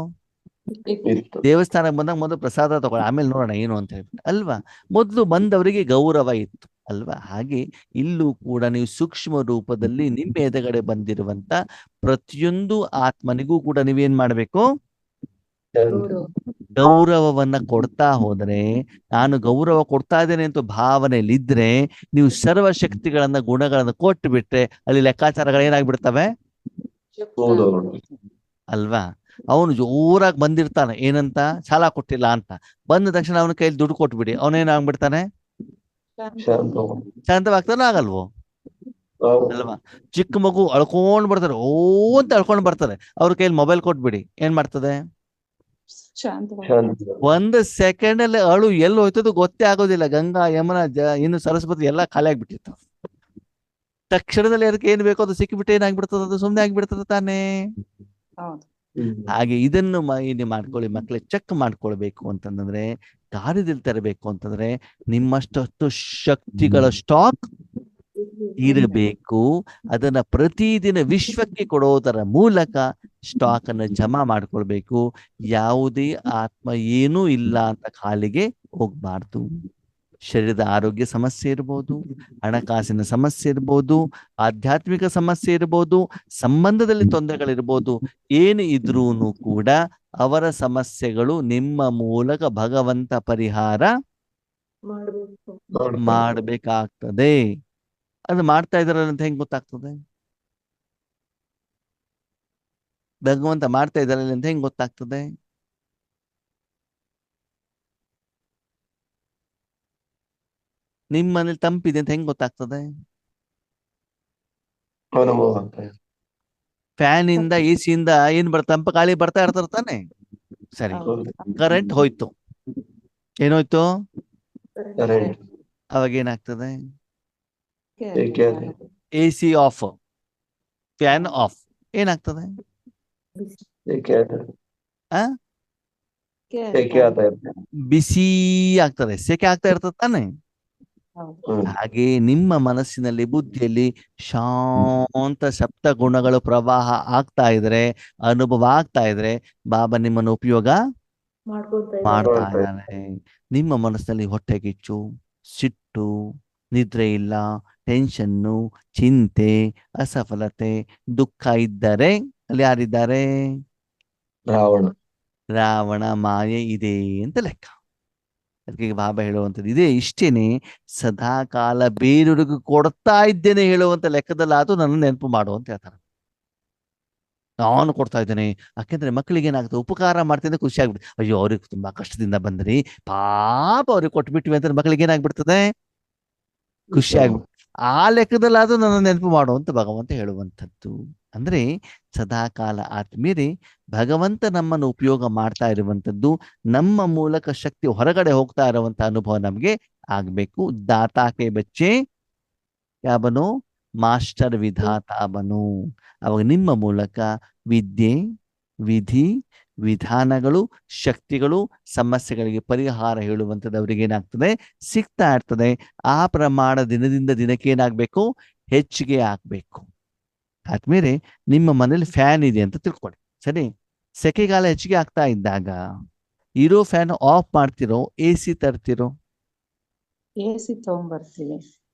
ದೇವಸ್ಥಾನಕ್ಕೆ ಬಂದಾಗ ಮೊದಲು ಪ್ರಸಾದ ತಗೊಳ್ಳಿ, ಆಮೇಲೆ ನೋಡೋಣ ಏನು ಅಂತ ಹೇಳ್ಬಿಟ್ಟು ಅಲ್ವಾ? ಮೊದಲು ಬಂದವರಿಗೆ ಗೌರವ ಇತ್ತು ಅಲ್ವಾ? ಹಾಗೆ ಇಲ್ಲೂ ಕೂಡ ನೀವು ಸೂಕ್ಷ್ಮ ರೂಪದಲ್ಲಿ ನಿಮ್ಮ ಎದುರುಗಡೆ ಬಂದಿರುವಂತ ಪ್ರತಿಯೊಂದು ಆತ್ಮನಿಗೂ ಕೂಡ ನೀವೇನ್ ಮಾಡ್ಬೇಕು? ಗೌರವವನ್ನ ಕೊಡ್ತಾ ಹೋದ್ರೆ, ನಾನು ಗೌರವ ಕೊಡ್ತಾ ಇದ್ದೇನೆ ಅಂತ ಭಾವನೆಯಲ್ಲಿ ಇದ್ರೆ, ನೀವು ಸರ್ವ ಶಕ್ತಿಗಳನ್ನ ಗುಣಗಳನ್ನ ಕೊಟ್ಟು ಬಿಟ್ರೆ ಅಲ್ಲಿ ಲೆಕ್ಕಾಚಾರಗಳು ಏನಾಗ್ಬಿಡ್ತವೆ ಅಲ್ವಾ? ಅವನು ಜೋರಾಗಿ ಬಂದಿರ್ತಾನೆ, ಏನಂತ? ಸಾಲ ಕೊಟ್ಟಿಲ್ಲ ಅಂತ. ಬಂದ ತಕ್ಷಣ ಅವನ ಕೈಯಲ್ಲಿ ದುಡ್ಡು ಕೊಟ್ಬಿಡಿ, ಅವನೇನಾಗ್ಬಿಡ್ತಾನೆ? ಶಾಂತವಾಗ್ತಾನೋ ಆಗಲ್ವೋ? ಅಲ್ವಾ? ಚಿಕ್ಕ ಮಗು ಅಳ್ಕೊಂಡ್ ಬರ್ತಾರೆ, ಓ ಅಂತ ಅಳ್ಕೊಂಡ್ ಬರ್ತಾರೆ, ಅವ್ರ ಕೈಯಲ್ಲಿ ಮೊಬೈಲ್ ಕೊಟ್ಬಿಡಿ, ಏನ್ ಮಾಡ್ತದೆ? 1 ಸೆಕೆಂಡ್ ಅಲ್ಲಿ ಅಳು ಎಲ್ಲಿ ಹೋಯ್ತದ ಗೊತ್ತೇ ಆಗೋದಿಲ್ಲ. ಗಂಗಾ, ಯಮುನಾ, ಇನ್ನು ಸರಸ್ವತಿ ಎಲ್ಲ ಖಾಲಿ ಆಗ್ಬಿಟ್ಟಿರ್ತಾವ. ತಕ್ಷಣದಲ್ಲಿ ಅದಕ್ಕೆ ಏನ್ ಬೇಕೋ ಅದು ಸಿಕ್ಕಿಬಿಟ್ಟು ಏನಾಗ್ಬಿಡ್ತದ? ಅದು ಸುಮ್ಮನೆ ಆಗ್ಬಿಡ್ತದ ತಾನೇ? ಹಾಗೆ ಇದನ್ನು ಮಾಡ್ಕೊಳ್ಳಿ ಮಕ್ಕಳೇ. ಚೆಕ್ ಮಾಡ್ಕೊಳ್ಬೇಕು ಅಂತಂದ್ರೆ, ಕಾರ್ಯದಲ್ಲಿ ತರಬೇಕು ಅಂತಂದ್ರೆ ನಿಮ್ಮಷ್ಟು ಶಕ್ತಿಗಳ ಸ್ಟಾಕ್ ಇರಬೇಕು. ಅದನ್ನ ಪ್ರತಿದಿನ ವಿಶ್ವಕ್ಕೆ ಕೊಡೋದರ ಮೂಲಕ ಸ್ಟಾಕ್ ಅನ್ನು ಜಮಾ ಮಾಡ್ಕೊಳ್ಬೇಕು. ಯಾವುದೇ ಆತ್ಮ ಏನೂ ಇಲ್ಲ ಅಂತ ಖಾಲಿಗೆ ಹೋಗ್ಬಾರ್ದು. ಶರೀರದ ಆರೋಗ್ಯ ಸಮಸ್ಯೆ ಇರ್ಬೋದು, ಹಣಕಾಸಿನ ಸಮಸ್ಯೆ ಇರ್ಬೋದು, ಆಧ್ಯಾತ್ಮಿಕ ಸಮಸ್ಯೆ ಇರ್ಬೋದು, ಸಂಬಂಧದಲ್ಲಿ ತೊಂದರೆಗಳಿರ್ಬೋದು. ಏನು ಇದ್ರೂ ಕೂಡ ಅವರ ಸಮಸ್ಯೆಗಳು ನಿಮ್ಮ ಮೂಲಕ ಭಗವಂತ ಪರಿಹಾರ ಮಾಡಬೇಕಾಗ್ತದೆ. ಅದು ಮಾಡ್ತಾ ಇದಾರಲ್ಲ ಅಂತ ಹೆಂಗ್ ಗೊತ್ತಾಗ್ತದೆ? ಭಗವಂತ ಮಾಡ್ತಾ ಇದಾರಲ್ಲ ಅಂತ ಹೆಂಗ್ ಗೊತ್ತಾಗ್ತದೆ? ನಿಮ್ಮ ಮನೇಲಿ ತಂಪಿದೆ ಅಂತ ಹೆಂಗ್ ಗೊತ್ತಾಗ್ತದೆ? ಫ್ಯಾನ್ ಇಂದ, AC ಇಂದ ಏನ್ ತಂಪ ಗಾಳಿ ಬರ್ತಾ ಇರ್ತಾರ ತಾನೆ? ಸರಿ, ಕರೆಂಟ್ ಹೋಯ್ತು, ಏನೋಯ್ತು? ಅವಾಗ ಏನಾಗ್ತದೆ? AC of. ಫ್ಯಾನ್ ಆಫ್, ಏನಾಗ್ತದೆ? ಸೆಕೆ ಆಗ್ತದೆ. ಆ ಸೆಕೆ ಆಗ್ತಾ ಇರ್ತದೆ. ಬಿಸಿ ಆಗ್ತದೆ, ಸೆಕೆ ಆಗ್ತಾ ಇರ್ತದೆ ತಾನೆ. ಹಾಗೆ ನಿಮ್ಮ ಮನಸ್ಸಿನಲ್ಲಿ, ಬುದ್ಧಿಯಲ್ಲಿ ಶಾಂತ ಸಪ್ತ ಗುಣಗಳು ಪ್ರವಾಹ ಆಗ್ತಾ ಇದ್ರೆ, ಅನುಭವ ಆಗ್ತಾ ಇದ್ರೆ, ಬಾಬಾ ನಿಮ್ಮನ್ನು ಉಪಯೋಗ ಮಾಡ್ತಾ ಇದ್ದಾನೆ. ನಿಮ್ಮ ಮನಸ್ಸಿನಲ್ಲಿ ಹೊಟ್ಟೆ ಕಿಚ್ಚು, ಸಿಟ್ಟು, ನಿದ್ರೆ ಇಲ್ಲ, ಟೆನ್ಷನ್ನು, ಚಿಂತೆ, ಅಸಫಲತೆ, ದುಃಖ ಇದ್ದರೆ ಅಲ್ಲಿ ಯಾರಿದ್ದಾರೆ? ರಾವಣ ಮಾಯೆ ಇದೆ ಅಂತ ಲೆಕ್ಕ. ಅದಕ್ಕೆ ಬಾಬಾ ಹೇಳುವಂಥದ್ದು ಇದೇ, ಇಷ್ಟೇನೆ ಸದಾ ಕಾಲ ಬೇರೆಯವ್ರಿಗೂ ಕೊಡ್ತಾ ಇದ್ದೇನೆ ಹೇಳುವಂತ ಲೆಕ್ಕದಲ್ಲಿ ಆದ್ರೂ ನನ್ನ ನೆನಪು ಮಾಡು ಅಂತ ಹೇಳ್ತಾರೆ. ನಾನು ಕೊಡ್ತಾ ಇದ್ದೇನೆ, ಯಾಕೆಂದ್ರೆ ಮಕ್ಕಳಿಗೆ ಏನಾಗುತ್ತೆ, ಉಪಕಾರ ಮಾಡ್ತಿದ್ದೆ ಖುಷಿ ಆಗ್ಬಿಡುತ್ತೆ. ಅಯ್ಯೋ ಅವ್ರಿಗೆ ತುಂಬಾ ಕಷ್ಟದಿಂದ ಬಂದ್ರಿ, ಪಾಪ ಅವ್ರಿಗೆ ಕೊಟ್ಬಿಟ್ವಿ ಅಂತ ಮಕ್ಕಳಿಗೆ ಏನಾಗ್ಬಿಡ್ತದೆ, ಖುಷಿ ಆಗ್ಬಿಡ್ತದೆ. ಆ ಲೆಕ್ಕದಲ್ಲಾದ್ರೂ ನನ್ನ ನೆನಪು ಮಾಡು ಅಂತ ಭಗವಂತ ಹೇಳುವಂಥದ್ದು. ಅಂದ್ರೆ ಸದಾ ಕಾಲ ಆತ್ಮೀಯರೇ, ಭಗವಂತ ನಮ್ಮನ್ನು ಉಪಯೋಗ ಮಾಡ್ತಾ ಇರುವಂಥದ್ದು, ನಮ್ಮ ಮೂಲಕ ಶಕ್ತಿ ಹೊರಗಡೆ ಹೋಗ್ತಾ ಇರುವಂತ ಅನುಭವ ನಮ್ಗೆ ಆಗ್ಬೇಕು. ದಾತಾಕೆ ಬಚ್ಚೆ ಯಾವನು? ಮಾಸ್ಟರ್ ವಿಧಾತ ಬನು. ಅವಾಗ ನಿಮ್ಮ ಮೂಲಕ ವಿದ್ಯೆ, ವಿಧಿ, ವಿಧಾನಗಳು, ಶಕ್ತಿಗಳು, ಸಮಸ್ಯೆಗಳಿಗೆ ಪರಿಹಾರ ಹೇಳುವಂಥದ್ದು ಅವ್ರಿಗೆ ಏನಾಗ್ತದೆ, ಸಿಗ್ತಾ ಇರ್ತದೆ. ಆ ಪ್ರಮಾಣ ದಿನದಿಂದ ದಿನಕ್ಕೆ ಏನಾಗ್ಬೇಕು, ಹೆಚ್ಚಿಗೆ ಆಗ್ಬೇಕು. ಆದ್ಮೇಲೆ ನಿಮ್ಮ ಮನೇಲಿ ಫ್ಯಾನ್ ಇದೆ ಅಂತ ತಿಳ್ಕೊಳ್ಳಿ, ಸರಿ? ಸೆಕೆಗಾಲ ಹೆಚ್ಚಿಗೆ ಆಗ್ತಾ ಇದ್ದಾಗ ಇರೋ ಫ್ಯಾನ್ ಆಫ್ ಮಾಡ್ತಿರೋ, AC ತರ್ತಿರೋ? AC ತಗೊಂಡ್ಬರ್ತೀವಿ.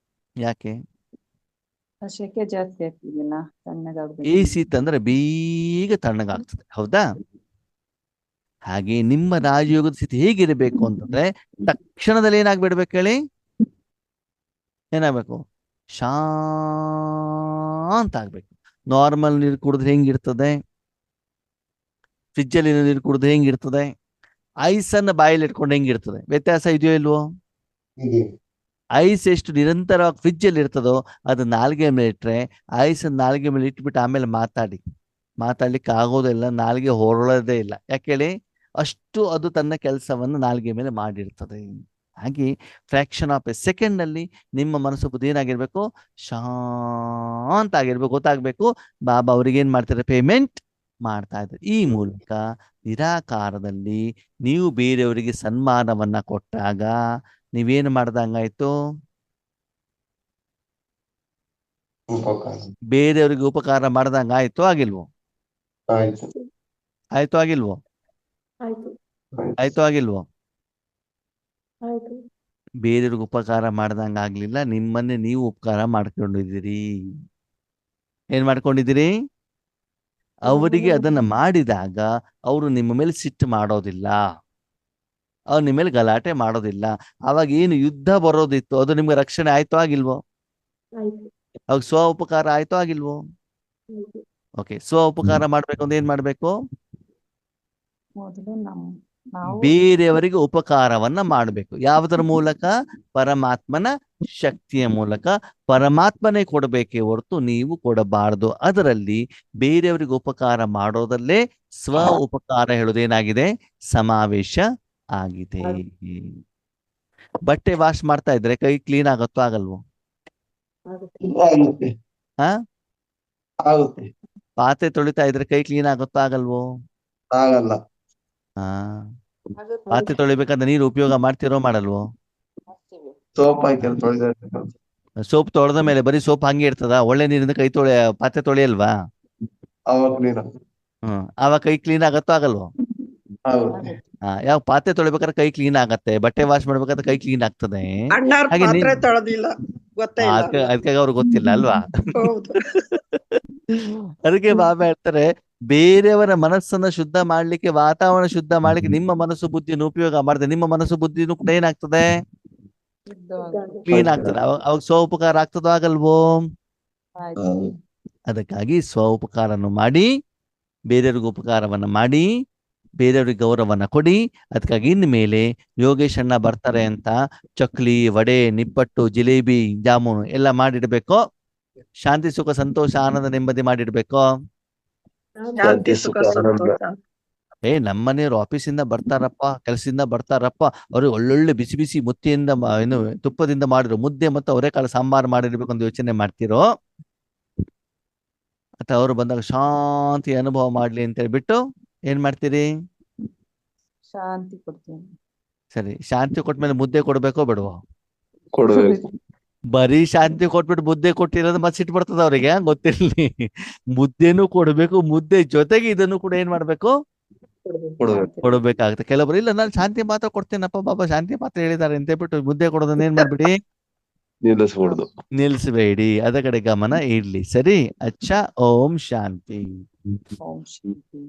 ಯಾಕೆ? ಸೆಕೆ ಜಾಸ್ತಿ ಆಗ್ತಿದೆಯಲ್ಲ, ತಣ್ಣಗಾಗ್ಬೇಕು. AC ತಂದ್ರೆ ಬೇಗ ತಣ್ಣಗಾಗ್ತದೆ, ಹೌದಾ? ಹಾಗೆ ನಿಮ್ಮ ರಾಜಯೋಗದ ಸ್ಥಿತಿ ಹೇಗಿರಬೇಕು ಅಂತಂದ್ರೆ, ತಕ್ಷಣದಲ್ಲಿ ಏನಾಗ್ಬಿಡ್ಬೇಕು ಹೇಳಿ? ಏನಾಗ್ಬೇಕು? ಶಾಂತ ಆಗ್ಬೇಕು. ನಾರ್ಮಲ್ ನೀರು ಕುಡಿದ್ರೆ ಹೆಂಗಿರ್ತದೆ? ಫ್ರಿಜ್ಜಲ್ಲಿ ನೀರು ಕುಡಿದ್ರೆ ಹೆಂಗಿರ್ತದೆ? ಐಸನ್ನು ಬಾಯಲ್ಲಿ ಇಟ್ಕೊಂಡು ಹೆಂಗಿರ್ತದೆ? ವ್ಯತ್ಯಾಸ ಇದೆಯೋ ಇಲ್ವೋ? ಐಸ್ ಎಷ್ಟು ನಿರಂತರವಾಗಿ ಫ್ರಿಜ್ಜಲ್ಲಿ ಇರ್ತದೋ ಅದು ನಾಲ್ಗೆ ಮೇಲೆ ಇಟ್ಟರೆ, ಐಸ್ ನಾಲ್ಗೆ ಮೇಲೆ ಇಟ್ಬಿಟ್ಟು ಆಮೇಲೆ ಮಾತಾಡ್ಲಿಕ್ಕೆ ಆಗೋದಿಲ್ಲ, ನಾಲ್ಗೆ ಹೊರಳೋದೇ ಇಲ್ಲ. ಯಾಕೆ ಹೇಳಿ? ಅಷ್ಟು ಅದು ತನ್ನ ಕೆಲಸವನ್ನು ನಾಲ್ಗೆ ಮೇಲೆ ಮಾಡಿರ್ತದೆ. ಹಾಗೆ ಫ್ರಾಕ್ಷನ್ ಆಫ್ ಎ ಸೆಕೆಂಡ್ ಅಲ್ಲಿ ನಿಮ್ಮ ಮನಸ್ಸು ಬುದ್ಧಿ ಏನಾಗಿರ್ಬೇಕು? ಶಾಂತ ಆಗಿರ್ಬೇಕು. ಗೊತ್ತಾಗ್ಬೇಕು ಬಾಬಾ ಅವ್ರಿಗೆ ಏನ್ ಮಾಡ್ತಾರೆ? ಪೇಮೆಂಟ್ ಮಾಡ್ತಾ ಇದ್ದಾರೆ. ಈ ಮೂಲಕ ನಿರಾಕಾರದಲ್ಲಿ ನೀವು ಬೇರೆಯವರಿಗೆ ಸನ್ಮಾನವನ್ನ ಕೊಟ್ಟಾಗ ನೀವೇನು ಮಾಡ್ದಂಗಾಯ್ತು? ಬೇರೆಯವರಿಗೆ ಉಪಕಾರ ಮಾಡ್ದಂಗ ಆಯ್ತು ಆಗಿಲ್ವೋ? ಆಯ್ತು ಆಗಿಲ್ವೋ? ಆಯ್ತು ಆಗಿಲ್ವೋ? ಬೇರೆಯವ್ರಿಗೆ ಉಪಕಾರ ಮಾಡ್ದಂಗ ಆಗ್ಲಿಲ್ಲ, ನಿಮ್ಮನ್ನೇ ನೀವು ಉಪಕಾರ ಮಾಡ್ಕೊಂಡಿದ್ದೀರಿ. ಏನ್ ಮಾಡ್ಕೊಂಡಿದ್ದೀರಿ? ಅವರಿಗೆ ಅದನ್ನ ಮಾಡಿದಾಗ ಅವರು ನಿಮ್ಮ ಮೇಲೆ ಸಿಟ್ಟು ಮಾಡೋದಿಲ್ಲ, ಅವ್ರು ನಿಮ್ಮ ಮೇಲೆ ಗಲಾಟೆ ಮಾಡೋದಿಲ್ಲ. ಅವಾಗ ಏನು ಯುದ್ಧ ಬರೋದಿತ್ತು ಅದು ನಿಮ್ಗೆ ರಕ್ಷಣೆ ಆಯ್ತೋ ಆಗಿಲ್ವೋ? ಅವಾಗ ಸ್ವ ಉಪಕಾರ ಆಯ್ತೋ ಆಗಿಲ್ವೋ? ಓಕೆ, ಸ್ವ ಉಪಕಾರ ಮಾಡ್ಬೇಕು ಅಂದ್ರೆ ಏನ್ ಮಾಡ್ಬೇಕು? ಮೊದಲು ನಾವು ಬೇರೆಯವರಿಗೆ ಉಪಕಾರವನ್ನ ಮಾಡಬೇಕು. ಯಾವುದರ ಮೂಲಕ? ಪರಮಾತ್ಮನ ಶಕ್ತಿಯ ಮೂಲಕ. ಪರಮಾತ್ಮನೇ ಕೊಡಬೇಕೇ ಹೊರತು ನೀವು ಕೊಡಬಾರದು. ಅದರಲ್ಲಿ ಬೇರೆಯವರಿಗೆ ಉಪಕಾರ ಮಾಡೋದಲ್ಲೇ ಸ್ವ ಉಪಕಾರ ಹೇಳೋದೇನಾಗಿದೆ? ಸಮಾವೇಶ ಆಗಿದೆ. ಬಟ್ಟೆ ವಾಶ್ ಮಾಡ್ತಾ ಇದ್ರೆ ಕೈ ಕ್ಲೀನ್ ಆಗತ್ತೋ ಆಗಲ್ವೋ? ಪಾತ್ರೆ ತೊಳಿತಾ ಇದ್ರೆ ಕೈ ಕ್ಲೀನ್ ಆಗತ್ತೋ ಆಗಲ್ವೋ? ಆಗಲ್ಲ. ಪಾತ್ರೆ ತೊಳಿಬೇಕಾದ್ರೆ ನೀರು ಉಪಯೋಗ ಮಾಡ್ತಿರೋ ಮಾಡಲ್ವೋ? ಸೋಪ್ ಹಾಕಿ ತೊಳೆದ. ಸೋಪ್ ತೊಳೆದ ಮೇಲೆ ಬರೀ ಸೋಪ್ ಹಂಗೆ ಇರ್ತದ? ಒಳ್ಳೆ ನೀರಿಂದ ಕೈ ಪಾತ್ರೆ ತೊಳೆಯಲ್ವಾ? ಆವಾಗ ಕೈ ಕ್ಲೀನ್ ಆಗತ್ತೋ ಆಗಲ್ವೋ? ಯಾವ ಪಾತ್ರೆ ತೊಳಿಬೇಕಾದ್ರೆ ಕೈ ಕ್ಲೀನ್ ಆಗತ್ತೆ, ಬಟ್ಟೆ ವಾಶ್ ಮಾಡ್ಬೇಕಾದ್ರೆ ಕೈ ಕ್ಲೀನ್ ಆಗ್ತದೆ. ಹಾಗೆ ಅದಕ್ಕಾಗಿ ಅವ್ರಿಗೆ ಗೊತ್ತಿಲ್ಲ ಅಲ್ವಾ? ಅದಕ್ಕೆ ಬಾಬಾ ಹೇಳ್ತಾರೆ, ಬೇರೆಯವರ ಮನಸ್ಸನ್ನ ಶುದ್ಧ ಮಾಡ್ಲಿಕ್ಕೆ, ವಾತಾವರಣ ಶುದ್ಧ ಮಾಡ್ಲಿಕ್ಕೆ ನಿಮ್ಮ ಮನಸ್ಸು ಬುದ್ಧಿಯನ್ನು ಉಪಯೋಗ ಮಾಡಿದೆ. ನಿಮ್ಮ ಮನಸ್ಸು ಬುದ್ಧಿನೂ ಕೂಡ ಏನಾಗ್ತದೆ? ಕ್ಲೀನ್ ಆಗ್ತದೆ. ಅವಾಗ ಸ್ವ ಉಪಕಾರ ಆಗ್ತದೋ ಆಗಲ್ವೋ? ಅದಕ್ಕಾಗಿ ಸ್ವ ಉಪಕಾರನು ಮಾಡಿ, ಬೇರೆಯವ್ರಿಗೆ ಉಪಕಾರವನ್ನ ಮಾಡಿ, ಬೇರೆಯವ್ರಿಗೆ ಗೌರವನ ಕೊಡಿ. ಅದಕ್ಕಾಗಿ ಇನ್ಮೇಲೆ ಯೋಗೇಶ್ ಅಣ್ಣ ಬರ್ತಾರೆ ಅಂತ ಚಕ್ಲಿ, ವಡೆ, ನಿಪ್ಪಟ್ಟು, ಜಿಲೇಬಿ, ಜಾಮೂನು ಎಲ್ಲ ಮಾಡಿಡ್ಬೇಕು. ಶಾಂತಿ, ಸುಖ, ಸಂತೋಷ, ಆನಂದ, ನೆಮ್ಮದಿ ಮಾಡಿಡ್ಬೇಕು. ನಮ್ಮನೆಯವ್ರು ಆಫೀಸಿಂದ ಬರ್ತಾರಪ್ಪ, ಕೆಲಸದಿಂದ ಬರ್ತಾರಪ್ಪ, ಅವ್ರಿಗೆ ಒಳ್ಳೊಳ್ಳೆ ಬಿಸಿ ಬಿಸಿ ಮುತ್ತಿಯಿಂದ ಏನು ತುಪ್ಪದಿಂದ ಮಾಡಿರೋ ಮುದ್ದೆ ಮತ್ತು ಅವರೆಕಾಳು ಸಾಂಬಾರು ಮಾಡಿರ್ಬೇಕು ಅಂತ ಯೋಚನೆ ಮಾಡ್ತಿರೋ? ಅಥವಾ ಅವರು ಬಂದಾಗ ಶಾಂತಿ ಅನುಭವ ಮಾಡ್ಲಿ ಅಂತ ಹೇಳ್ಬಿಟ್ಟು ಏನ್ ಮಾಡ್ತೀರಿ? ಶಾಂತಿ ಕೊಡ್ತೀನಿ. ಸರಿ, ಶಾಂತಿ ಕೊಟ್ಮೇಲೆ ಮುದ್ದೆ ಕೊಡ್ಬೇಕೋ ಬೇಡವೋ? ಕೊಡ್ಬೇಕು. ಬರೀ ಶಾಂತಿ ಕೊಟ್ಬಿಟ್ಟು ಮುದ್ದೆ ಕೊಟ್ಟಿರೋದು ಮತ್ತೆ ಸಿಟ್ಟು ಬರ್ತದ ಅವ್ರಿಗೆ, ಗೊತ್ತಿರ್ಲಿ. ಮುದ್ದೆನೂ ಕೊಡ್ಬೇಕು, ಮುದ್ದೆ ಜೊತೆಗೆ ಇದನ್ನು ಕೂಡ ಏನ್ ಮಾಡ್ಬೇಕು? ಕೊಡ್ಬೇಕು. ಕೊಡ್ಬೇಕಾಗುತ್ತೆ. ಕೆಲವೊಬ್ರು ಇಲ್ಲ ನಾನು ಶಾಂತಿ ಮಾತ್ರ ಕೊಡ್ತೇನಪ್ಪ ಬಾಬಾ, ಶಾಂತಿ ಮಾತ್ರ ಹೇಳಿದ್ದಾರೆ ಅಂತ ಹೇಳ್ಬಿಟ್ಟು ಮುದ್ದೆ ಕೊಡೋದನ್ನ ಏನ್ ಮಾಡ್ಬಿಡಿ? ನಿಲ್ಲಿಸ್ಬಿಡ್ದು. ನಿಲ್ಸ್ಬೇಡಿ, ಅದ ಕಡೆ ಗಮನ ಇಡ್ಲಿ. ಸರಿ, ಅಚ್ಚಾ. ಓಂ ಶಾಂತಿ. ಓಂ ಶಾಂತಿ.